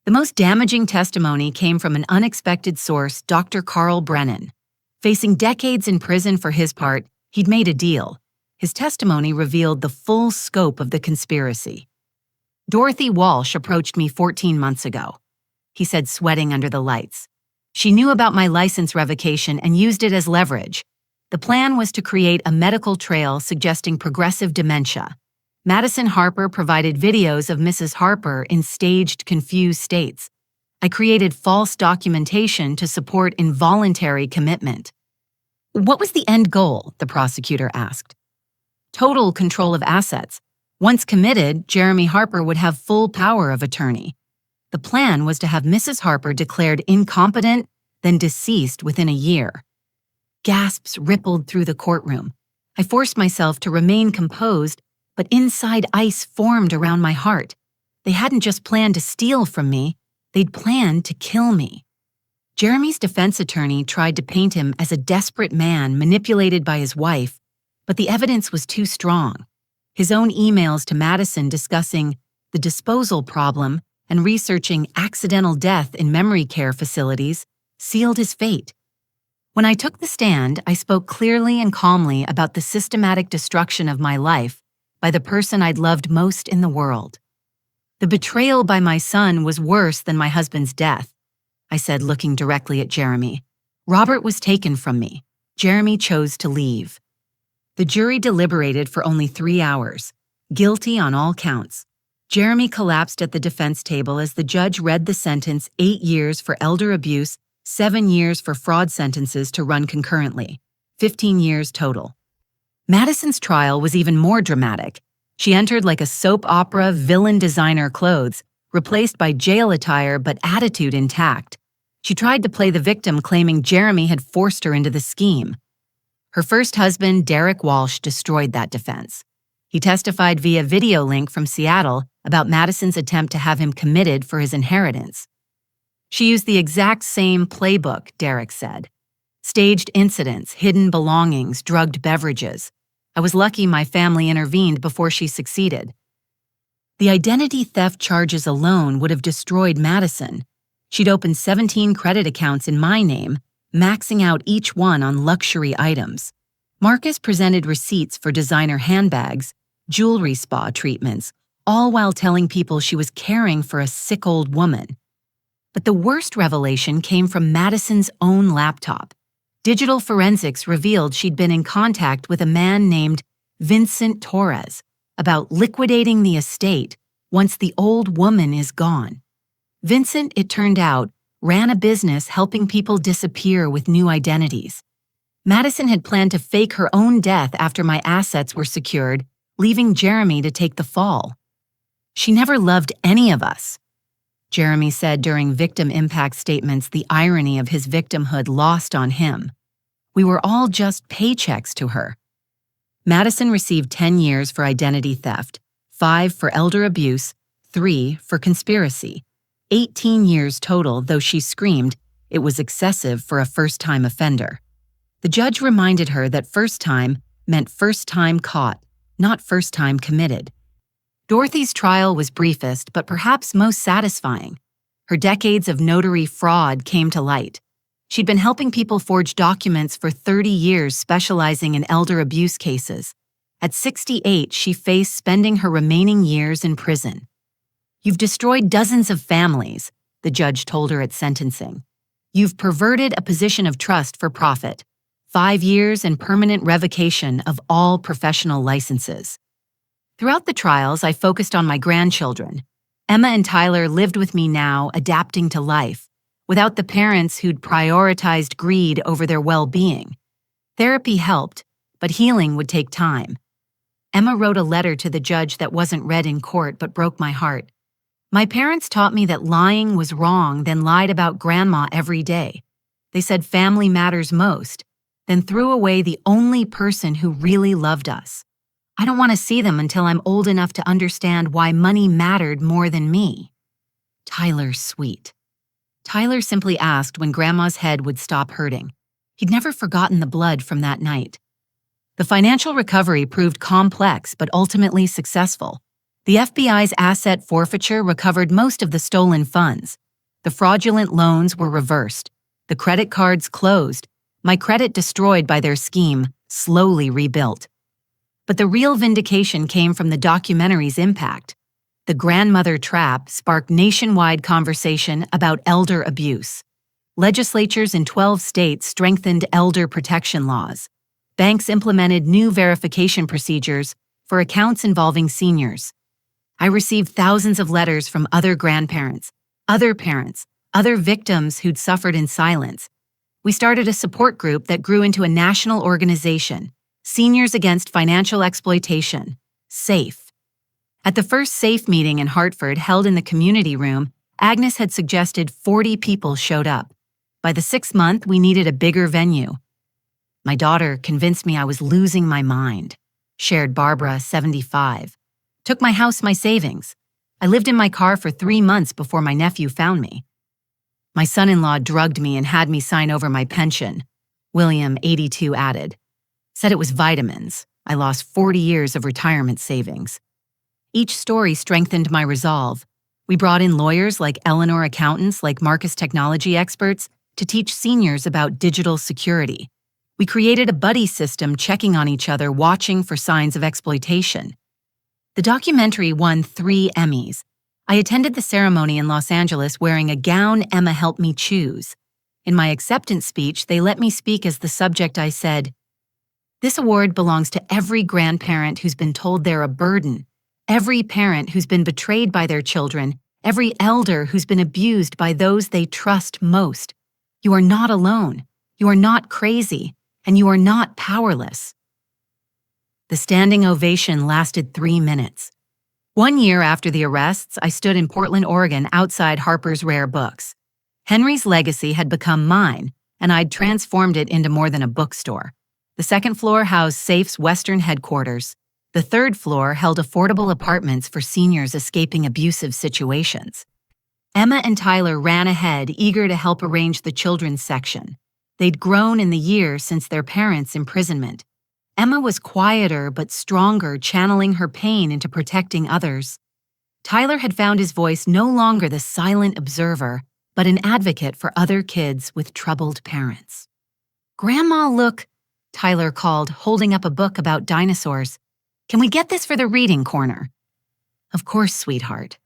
The most damaging testimony came from an unexpected source, Dr. Carl Brennan. Facing decades in prison for his part, he'd made a deal. His testimony revealed the full scope of the conspiracy. Dorothy Walsh approached me 14 months ago, he said, sweating under the lights. She knew about my license revocation and used it as leverage. The plan was to create a medical trail suggesting progressive dementia. Madison Harper provided videos of Mrs. Harper in staged, confused states. I created false documentation to support involuntary commitment. What was the end goal? The prosecutor asked. Total control of assets. Once committed, Jeremy Harper would have full power of attorney. The plan was to have Mrs. Harper declared incompetent, then deceased within a year. Gasps rippled through the courtroom. I forced myself to remain composed, but inside ice formed around my heart. They hadn't just planned to steal from me, they'd planned to kill me. Jeremy's defense attorney tried to paint him as a desperate man manipulated by his wife, but the evidence was too strong. His own emails to Madison discussing the disposal problem and researching accidental death in memory care facilities sealed his fate. When I took the stand, I spoke clearly and calmly about the systematic destruction of my life by the person I'd loved most in the world. The betrayal by my son was worse than my husband's death, I said, looking directly at Jeremy. Robert was taken from me. Jeremy chose to leave. The jury deliberated for only 3 hours, guilty on all counts. Jeremy collapsed at the defense table as the judge read the sentence: 8 years for elder abuse, 7 years for fraud sentences to run concurrently, 15 years total. Madison's trial was even more dramatic. She entered like a soap opera villain designer clothes, replaced by jail attire but attitude intact. She tried to play the victim, claiming Jeremy had forced her into the scheme. Her first husband, Derek Walsh, destroyed that defense. He testified via video link from Seattle about Madison's attempt to have him committed for his inheritance. She used the exact same playbook, Derek said. Staged incidents, hidden belongings, drugged beverages. I was lucky my family intervened before she succeeded. The identity theft charges alone would have destroyed Madison. She'd opened 17 credit accounts in my name, maxing out each one on luxury items. Marcus presented receipts for designer handbags, jewelry spa treatments, all while telling people she was caring for a sick old woman. But the worst revelation came from Madison's own laptop. Digital forensics revealed she'd been in contact with a man named Vincent Torres about liquidating the estate once the old woman is gone. Vincent, it turned out, ran a business helping people disappear with new identities. Madison had planned to fake her own death after my assets were secured, leaving Jeremy to take the fall. She never loved any of us. Jeremy said during victim impact statements, the irony of his victimhood lost on him. We were all just paychecks to her. Madison received 10 years for identity theft, 5 for elder abuse, 3 for conspiracy. 18 years total, though she screamed it was excessive for a first-time offender. The judge reminded her that first time meant first time caught, not first time committed. Dorothy's trial was briefest, but perhaps most satisfying. Her decades of notary fraud came to light. She'd been helping people forge documents for 30 years, specializing in elder abuse cases. At 68, she faced spending her remaining years in prison. "You've destroyed dozens of families," the judge told her at sentencing. "You've perverted a position of trust for profit. 5 years and permanent revocation of all professional licenses." Throughout the trials, I focused on my grandchildren. Emma and Tyler lived with me now, adapting to life, without the parents who'd prioritized greed over their well-being. Therapy helped, but healing would take time. Emma wrote a letter to the judge that wasn't read in court but broke my heart. "My parents taught me that lying was wrong, then lied about Grandma every day. They said family matters most, then threw away the only person who really loved us. I don't want to see them until I'm old enough to understand why money mattered more than me." Tyler's sweet. Tyler simply asked when Grandma's head would stop hurting. He'd never forgotten the blood from that night. The financial recovery proved complex but ultimately successful. The FBI's asset forfeiture recovered most of the stolen funds. The fraudulent loans were reversed. The credit cards closed. My credit destroyed by their scheme, slowly rebuilt. But the real vindication came from the documentary's impact. The Grandmother Trap sparked nationwide conversation about elder abuse. Legislatures in 12 states strengthened elder protection laws. Banks implemented new verification procedures for accounts involving seniors. I received thousands of letters from other grandparents, other parents, other victims who'd suffered in silence. We started a support group that grew into a national organization, Seniors Against Financial Exploitation, SAFE. At the first SAFE meeting in Hartford, held in the community room, Agnes had suggested 40 people showed up. By the 6th month, we needed a bigger venue. "My daughter convinced me I was losing my mind," shared Barbara, 75. "Took my house, my savings. I lived in my car for 3 months before my nephew found me. My son-in-law drugged me and had me sign over my pension," William, 82, added. "Said it was vitamins. I lost 40 years of retirement savings." Each story strengthened my resolve. We brought in lawyers like Eleanor, accountants like Marcus technology experts to teach seniors about digital security. We created a buddy system, checking on each other, watching for signs of exploitation. The documentary won 3 Emmys. I attended the ceremony in Los Angeles wearing a gown Emma helped me choose. In my acceptance speech, they let me speak as the subject. I said, "This award belongs to every grandparent who's been told they're a burden, every parent who's been betrayed by their children, every elder who's been abused by those they trust most. You are not alone. You are not crazy. And you are not powerless." The standing ovation lasted 3 minutes. 1 year after the arrests, I stood in Portland, Oregon, outside Harper's Rare Books. Henry's legacy had become mine, and I'd transformed it into more than a bookstore. The 2nd floor housed SAFE's Western headquarters. The 3rd floor held affordable apartments for seniors escaping abusive situations. Emma and Tyler ran ahead, eager to help arrange the children's section. They'd grown in the year since their parents' imprisonment. Emma was quieter but stronger, channeling her pain into protecting others. Tyler had found his voice, no longer the silent observer, but an advocate for other kids with troubled parents. "Grandma, look," Tyler called, holding up a book about dinosaurs. "Can we get this for the reading corner?" "Of course, sweetheart."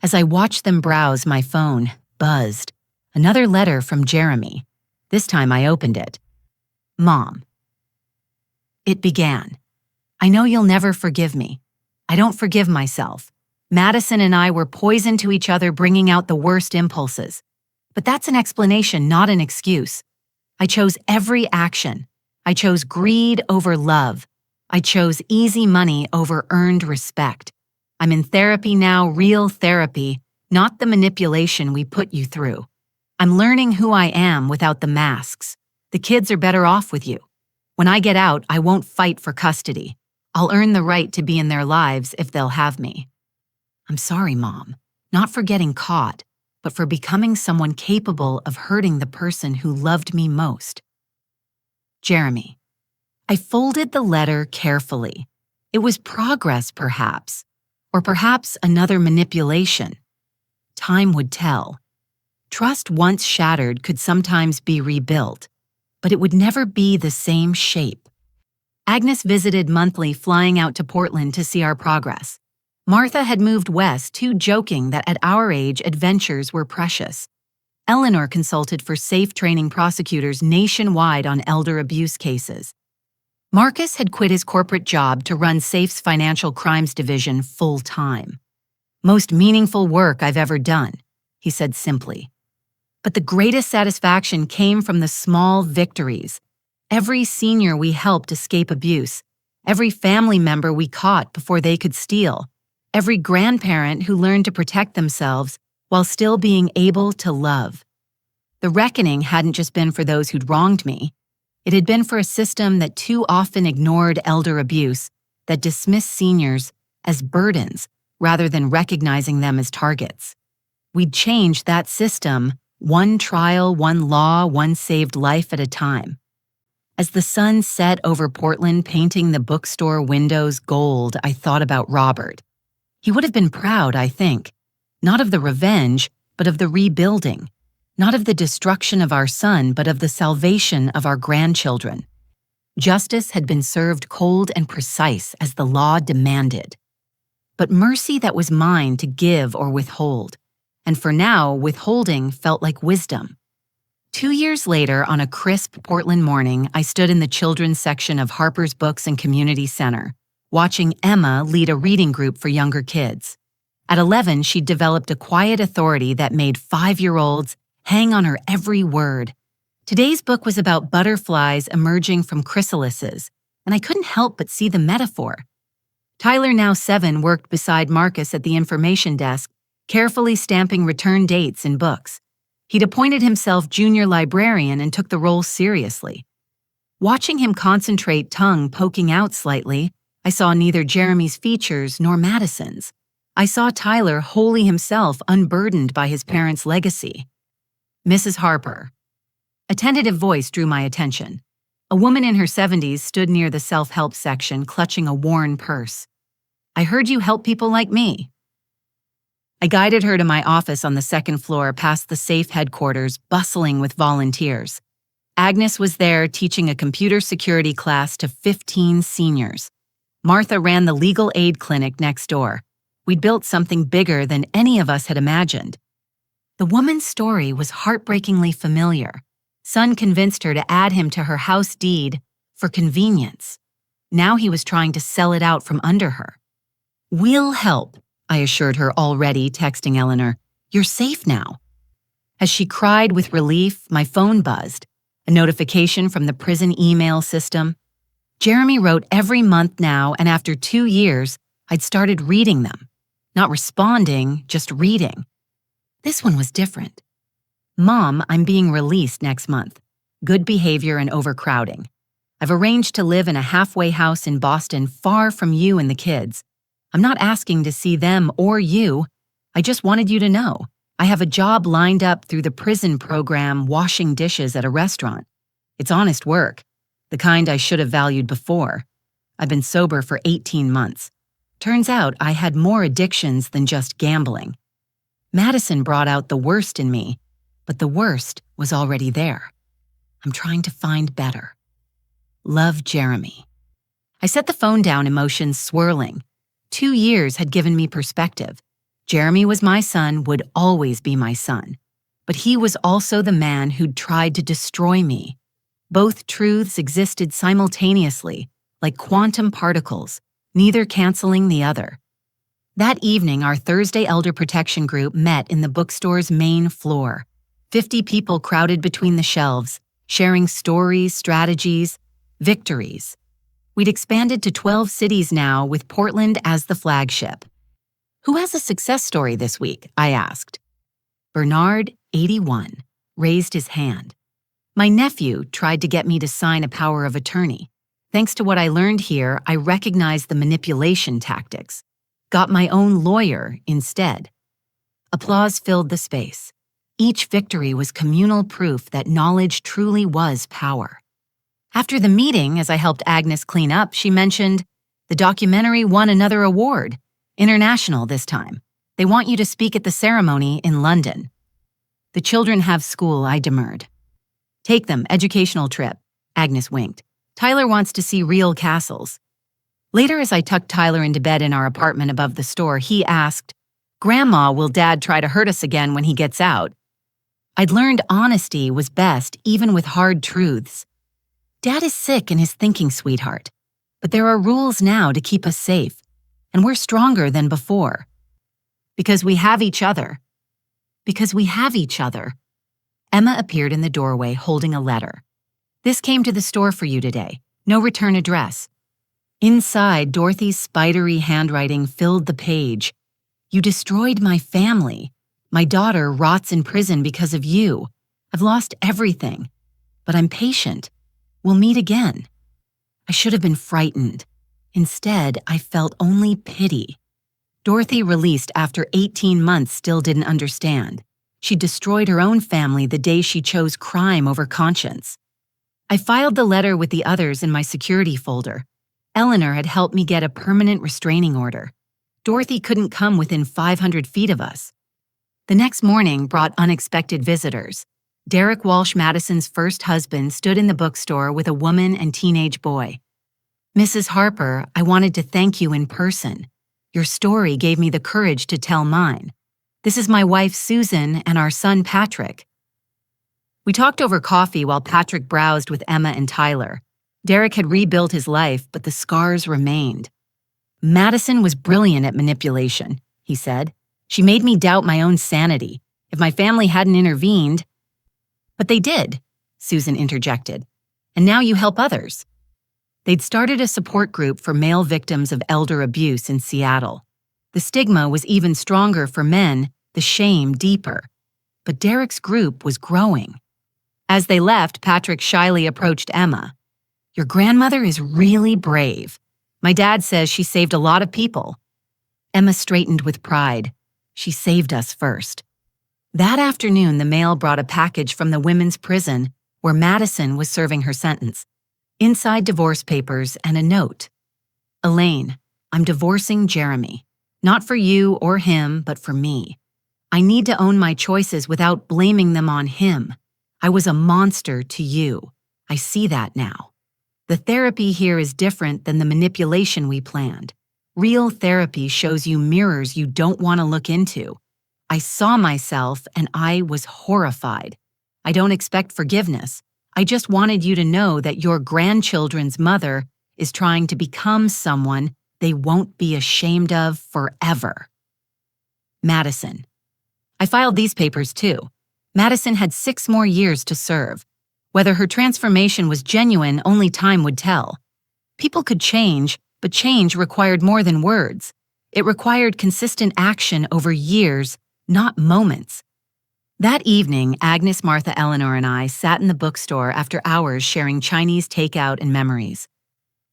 As I watched them browse, my phone buzzed. Another letter from Jeremy. This time I opened it. "Mom." It began. "I know you'll never forgive me. I don't forgive myself. Madison and I were poison to each other, bringing out the worst impulses. But that's an explanation, not an excuse. I chose every action. I chose greed over love. I chose easy money over earned respect. I'm in therapy now, real therapy, not the manipulation we put you through. I'm learning who I am without the masks. The kids are better off with you. When I get out, I won't fight for custody. I'll earn the right to be in their lives if they'll have me." I'm sorry, Mom, not for getting caught, but for becoming someone capable of hurting the person who loved me most. Jeremy. I folded the letter carefully. It was progress, perhaps, or perhaps another manipulation. Time would tell. Trust once shattered could sometimes be rebuilt, but it would never be the same shape. Agnes visited monthly, flying out to Portland to see our progress. Martha had moved west, too joking that at our age adventures were precious. Eleanor consulted for safe training prosecutors nationwide on elder abuse cases. Marcus had quit his corporate job to run SAFE's financial crimes division full-time. Most meaningful work I've ever done, he said simply. But the greatest satisfaction came from the small victories. Every senior we helped escape abuse, every family member we caught before they could steal, every grandparent who learned to protect themselves while still being able to love. The reckoning hadn't just been for those who'd wronged me. It had been for a system that too often ignored elder abuse, that dismissed seniors as burdens rather than recognizing them as targets. We'd changed that system, one trial, one law, one saved life at a time. As the sun set over Portland, painting the bookstore windows gold, I thought about Robert. He would have been proud, I think, not of the revenge, but of the rebuilding, not of the destruction of our son, but of the salvation of our grandchildren. Justice had been served cold and precise as the law demanded. But mercy that was mine to give or withhold, and for now, withholding felt like wisdom. 2 years later, on a crisp Portland morning, I stood in the children's section of Harper's Books and Community Center, watching Emma lead a reading group for younger kids. At 11, she'd developed a quiet authority that made 5-year-olds hang on her every word. Today's book was about butterflies emerging from chrysalises, and I couldn't help but see the metaphor. Tyler, now 7, worked beside Marcus at the information desk, carefully stamping return dates in books. He'd appointed himself junior librarian and took the role seriously. Watching him concentrate, tongue poking out slightly, I saw neither Jeremy's features nor Madison's. I saw Tyler wholly himself, unburdened by his parents' legacy. Mrs. Harper. A tentative voice drew my attention. A woman in her 70s stood near the self-help section, clutching a worn purse. I heard you help people like me. I guided her to my office on the 2nd floor, past the SAFE headquarters, bustling with volunteers. Agnes was there teaching a computer security class to 15 seniors. Martha ran the legal aid clinic next door. We'd built something bigger than any of us had imagined. The woman's story was heartbreakingly familiar. Son convinced her to add him to her house deed for convenience. Now he was trying to sell it out from under her. "We'll help," I assured her, already texting Eleanor. "You're safe now." As she cried with relief, my phone buzzed, a notification from the prison email system. Jeremy wrote every month now, and after 2 years, I'd started reading them. Not responding, just reading. This one was different. "Mom, I'm being released next month. Good behavior and overcrowding. I've arranged to live in a halfway house in Boston, far from you and the kids. I'm not asking to see them or you. I just wanted you to know. I have a job lined up through the prison program, washing dishes at a restaurant. It's honest work, the kind I should have valued before. I've been sober for 18 months. Turns out I had more addictions than just gambling. Madison brought out the worst in me, but the worst was already there. I'm trying to find better. Love, Jeremy." I set the phone down, emotions swirling. 2 years had given me perspective. Jeremy was my son, would always be my son. But he was also the man who'd tried to destroy me. Both truths existed simultaneously, like quantum particles, neither canceling the other. That evening, our Thursday Elder Protection Group met in the bookstore's main floor. 50 people crowded between the shelves, sharing stories, strategies, victories. We'd expanded to 12 cities now, with Portland as the flagship. "Who has a success story this week?" I asked. Bernard, 81, raised his hand. My nephew tried to get me to sign a power of attorney. Thanks to what I learned here, I recognized the manipulation tactics. got my own lawyer instead. Applause filled the space. Each victory was communal proof that knowledge truly was power. After the meeting, as I helped Agnes clean up, she mentioned, "The documentary won another award, international this time. They want you to speak at the ceremony in London." "The children have school," I demurred. "Take them, educational trip," Agnes winked. "Tyler wants to see real castles." Later, as I tucked Tyler into bed in our apartment above the store, he asked, "Grandma, will Dad try to hurt us again when he gets out?" I'd learned honesty was best even with hard truths. Dad is sick and is thinking, sweetheart. But there are rules now to keep us safe, and we're stronger than before. Because we have each other. Because we have each other. Emma appeared in the doorway holding a letter. "This came to the store for you today. No return address." Inside, Dorothy's spidery handwriting filled the page. "You destroyed my family. My daughter rots in prison because of you. I've lost everything. But I'm patient. We'll meet again." I should have been frightened. Instead, I felt only pity. Dorothy, released after 18 months, still didn't understand. She destroyed her own family the day she chose crime over conscience. I filed the letter with the others in my security folder. Eleanor had helped me get a permanent restraining order. Dorothy couldn't come within 500 feet of us. The next morning brought unexpected visitors. Derek Walsh, Madison's first husband, stood in the bookstore with a woman and teenage boy. "Mrs. Harper, I wanted to thank you in person. Your story gave me the courage to tell mine. This is my wife, Susan, and our son, Patrick." We talked over coffee while Patrick browsed with Emma and Tyler. Derek had rebuilt his life, but the scars remained. "Madison was brilliant at manipulation," he said. "She made me doubt my own sanity. If my family hadn't intervened—" "But they did," Susan interjected. "And now you help others." They'd started a support group for male victims of elder abuse in Seattle. The stigma was even stronger for men, the shame deeper. But Derek's group was growing. As they left, Patrick shyly approached Emma. "Your grandmother is really brave. My dad says she saved a lot of people." Emma straightened with pride. "She saved us first." That afternoon, the mail brought a package from the women's prison where Madison was serving her sentence. Inside, divorce papers and a note. "Elaine, I'm divorcing Jeremy. Not for you or him, but for me. I need to own my choices without blaming them on him. I was a monster to you. I see that now. The therapy here is different than the manipulation we planned. Real therapy shows you mirrors you don't want to look into. I saw myself and I was horrified. I don't expect forgiveness. I just wanted you to know that your grandchildren's mother is trying to become someone they won't be ashamed of forever." Madison. I filed these papers too. Madison had 6 more years to serve. Whether her transformation was genuine, only time would tell. People could change, but change required more than words. It required consistent action over years, not moments. That evening, Agnes, Martha, Eleanor, and I sat in the bookstore after hours sharing Chinese takeout and memories.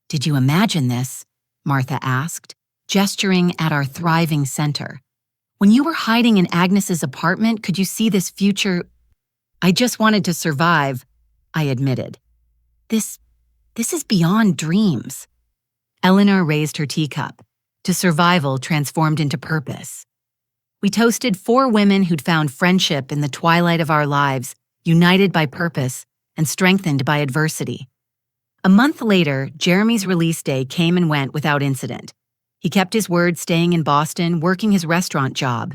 "Did you imagine this?" Martha asked, gesturing at our thriving center. "When you were hiding in Agnes's apartment, could you see this future?" "I just wanted to survive," I admitted. This is beyond dreams." Eleanor raised her teacup. To survival transformed into purpose. We toasted 4 women who'd found friendship in the twilight of our lives, united by purpose and strengthened by adversity. A month later, Jeremy's release day came and went without incident. He kept his word, staying in Boston, working his restaurant job.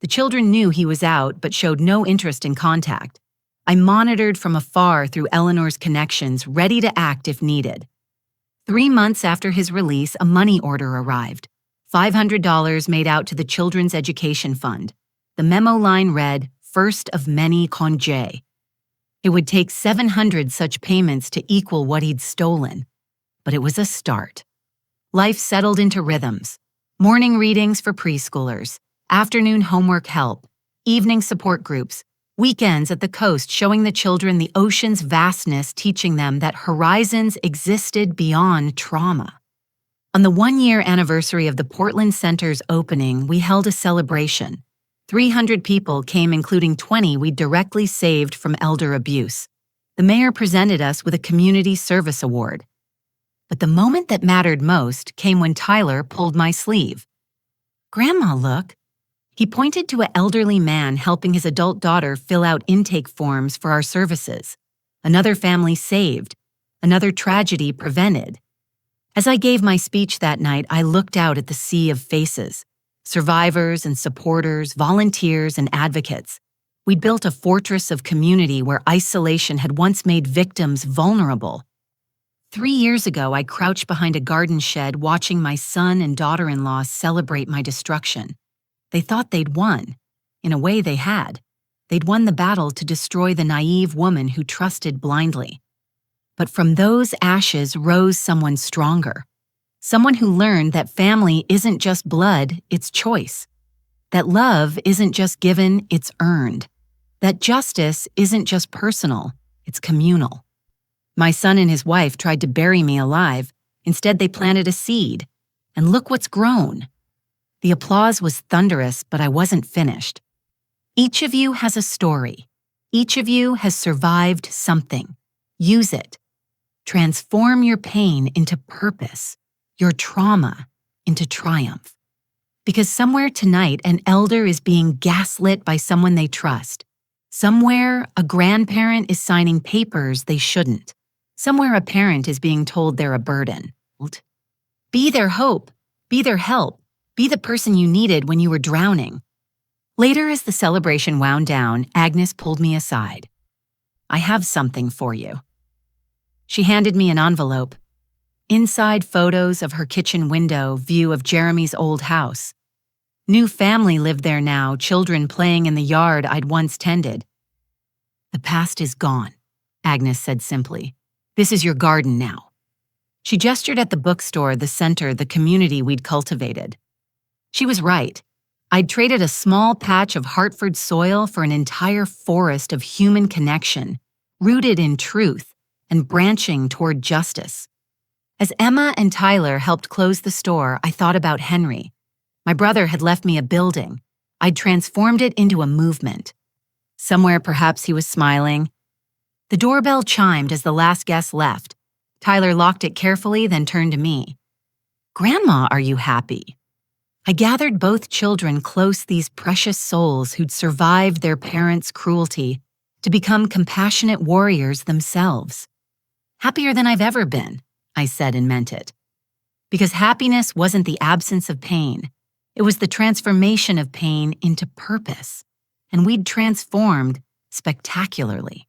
The children knew he was out but showed no interest in contact. I monitored from afar through Eleanor's connections, ready to act if needed. 3 months after his release, a money order arrived. $500 made out to the Children's Education Fund. The memo line read, "First of many congé." It would take 700 such payments to equal what he'd stolen. But it was a start. Life settled into rhythms. Morning readings for preschoolers, afternoon homework help, evening support groups, weekends at the coast showing the children the ocean's vastness, teaching them that horizons existed beyond trauma. On the one-year anniversary of the Portland Center's opening, we held a celebration. 300 people came, including 20 we directly saved from elder abuse. The mayor presented us with a Community Service Award. But the moment that mattered most came when Tyler pulled my sleeve. "Grandma, look." He pointed to an elderly man helping his adult daughter fill out intake forms for our services. Another family saved. Another tragedy prevented. As I gave my speech that night, I looked out at the sea of faces. Survivors and supporters, volunteers and advocates. We'd built a fortress of community where isolation had once made victims vulnerable. 3 years ago, I crouched behind a garden shed watching my son and daughter-in-law celebrate my destruction. They thought they'd won. In a way, they had. They'd won the battle to destroy the naive woman who trusted blindly. But from those ashes rose someone stronger. Someone who learned that family isn't just blood, it's choice. That love isn't just given, it's earned. That justice isn't just personal, it's communal. My son and his wife tried to bury me alive. Instead, they planted a seed. And look what's grown. The applause was thunderous, but I wasn't finished. Each of you has a story. Each of you has survived something. Use it. Transform your pain into purpose, your trauma into triumph. Because somewhere tonight, an elder is being gaslit by someone they trust. Somewhere, a grandparent is signing papers they shouldn't. Somewhere, a parent is being told they're a burden. Be their hope. Be their help. Be the person you needed when you were drowning. Later, as the celebration wound down, Agnes pulled me aside. "I have something for you." She handed me an envelope. Inside, photos of her kitchen window, view of Jeremy's old house. New family lived there now, children playing in the yard I'd once tended. "The past is gone," Agnes said simply. "This is your garden now." She gestured at the bookstore, the center, the community we'd cultivated. She was right. I'd traded a small patch of Hartford soil for an entire forest of human connection, rooted in truth and branching toward justice. As Emma and Tyler helped close the store, I thought about Henry. My brother had left me a building. I'd transformed it into a movement. Somewhere, perhaps he was smiling. The doorbell chimed as the last guest left. Tyler locked it carefully, then turned to me. "Grandma, are you happy?" I gathered both children close, these precious souls who'd survived their parents' cruelty, to become compassionate warriors themselves. "Happier than I've ever been," I said and meant it. Because happiness wasn't the absence of pain. It was the transformation of pain into purpose. And we'd transformed spectacularly.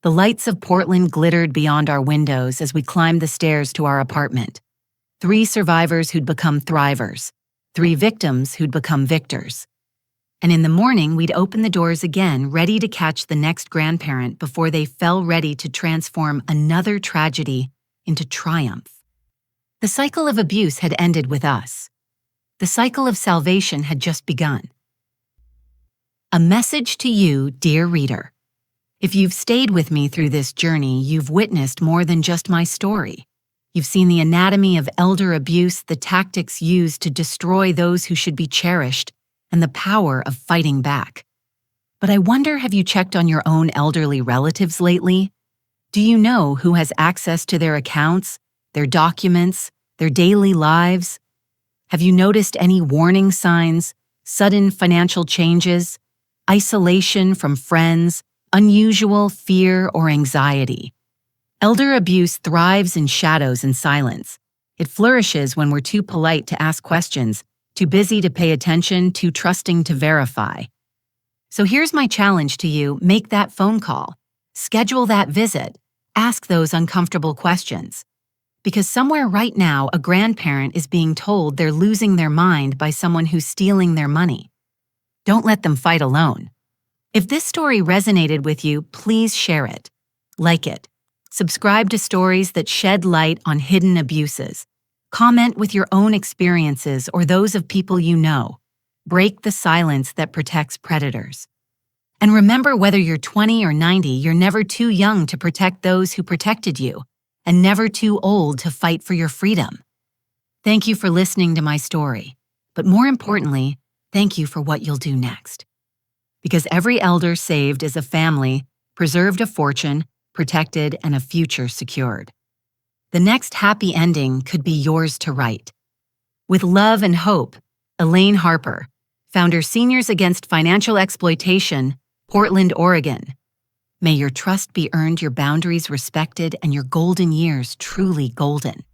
The lights of Portland glittered beyond our windows as we climbed the stairs to our apartment. 3 survivors who'd become thrivers. 3 victims who'd become victors. And in the morning, we'd open the doors again, ready to catch the next grandparent before they fell ready to transform another tragedy into triumph. The cycle of abuse had ended with us. The cycle of salvation had just begun. A message to you, dear reader. If you've stayed with me through this journey, you've witnessed more than just my story. You've seen the anatomy of elder abuse, the tactics used to destroy those who should be cherished, and the power of fighting back. But I wonder, have you checked on your own elderly relatives lately? Do you know who has access to their accounts, their documents, their daily lives? Have you noticed any warning signs, sudden financial changes, isolation from friends, unusual fear or anxiety? Elder abuse thrives in shadows and silence. It flourishes when we're too polite to ask questions, too busy to pay attention, too trusting to verify. So here's my challenge to you: make that phone call. Schedule that visit. Ask those uncomfortable questions. Because somewhere right now, a grandparent is being told they're losing their mind by someone who's stealing their money. Don't let them fight alone. If this story resonated with you, please share it. Like it. Subscribe to stories that shed light on hidden abuses. Comment with your own experiences or those of people you know. Break the silence that protects predators. And remember, whether you're 20 or 90, you're never too young to protect those who protected you, and never too old to fight for your freedom. Thank you for listening to my story. But more importantly, thank you for what you'll do next. Because every elder saved is a family, preserved a fortune, protected, and a future secured. The next happy ending could be yours to write. With love and hope, Elaine Harper, founder Seniors Against Financial Exploitation, Portland, Oregon. May your trust be earned, your boundaries respected, and your golden years truly golden.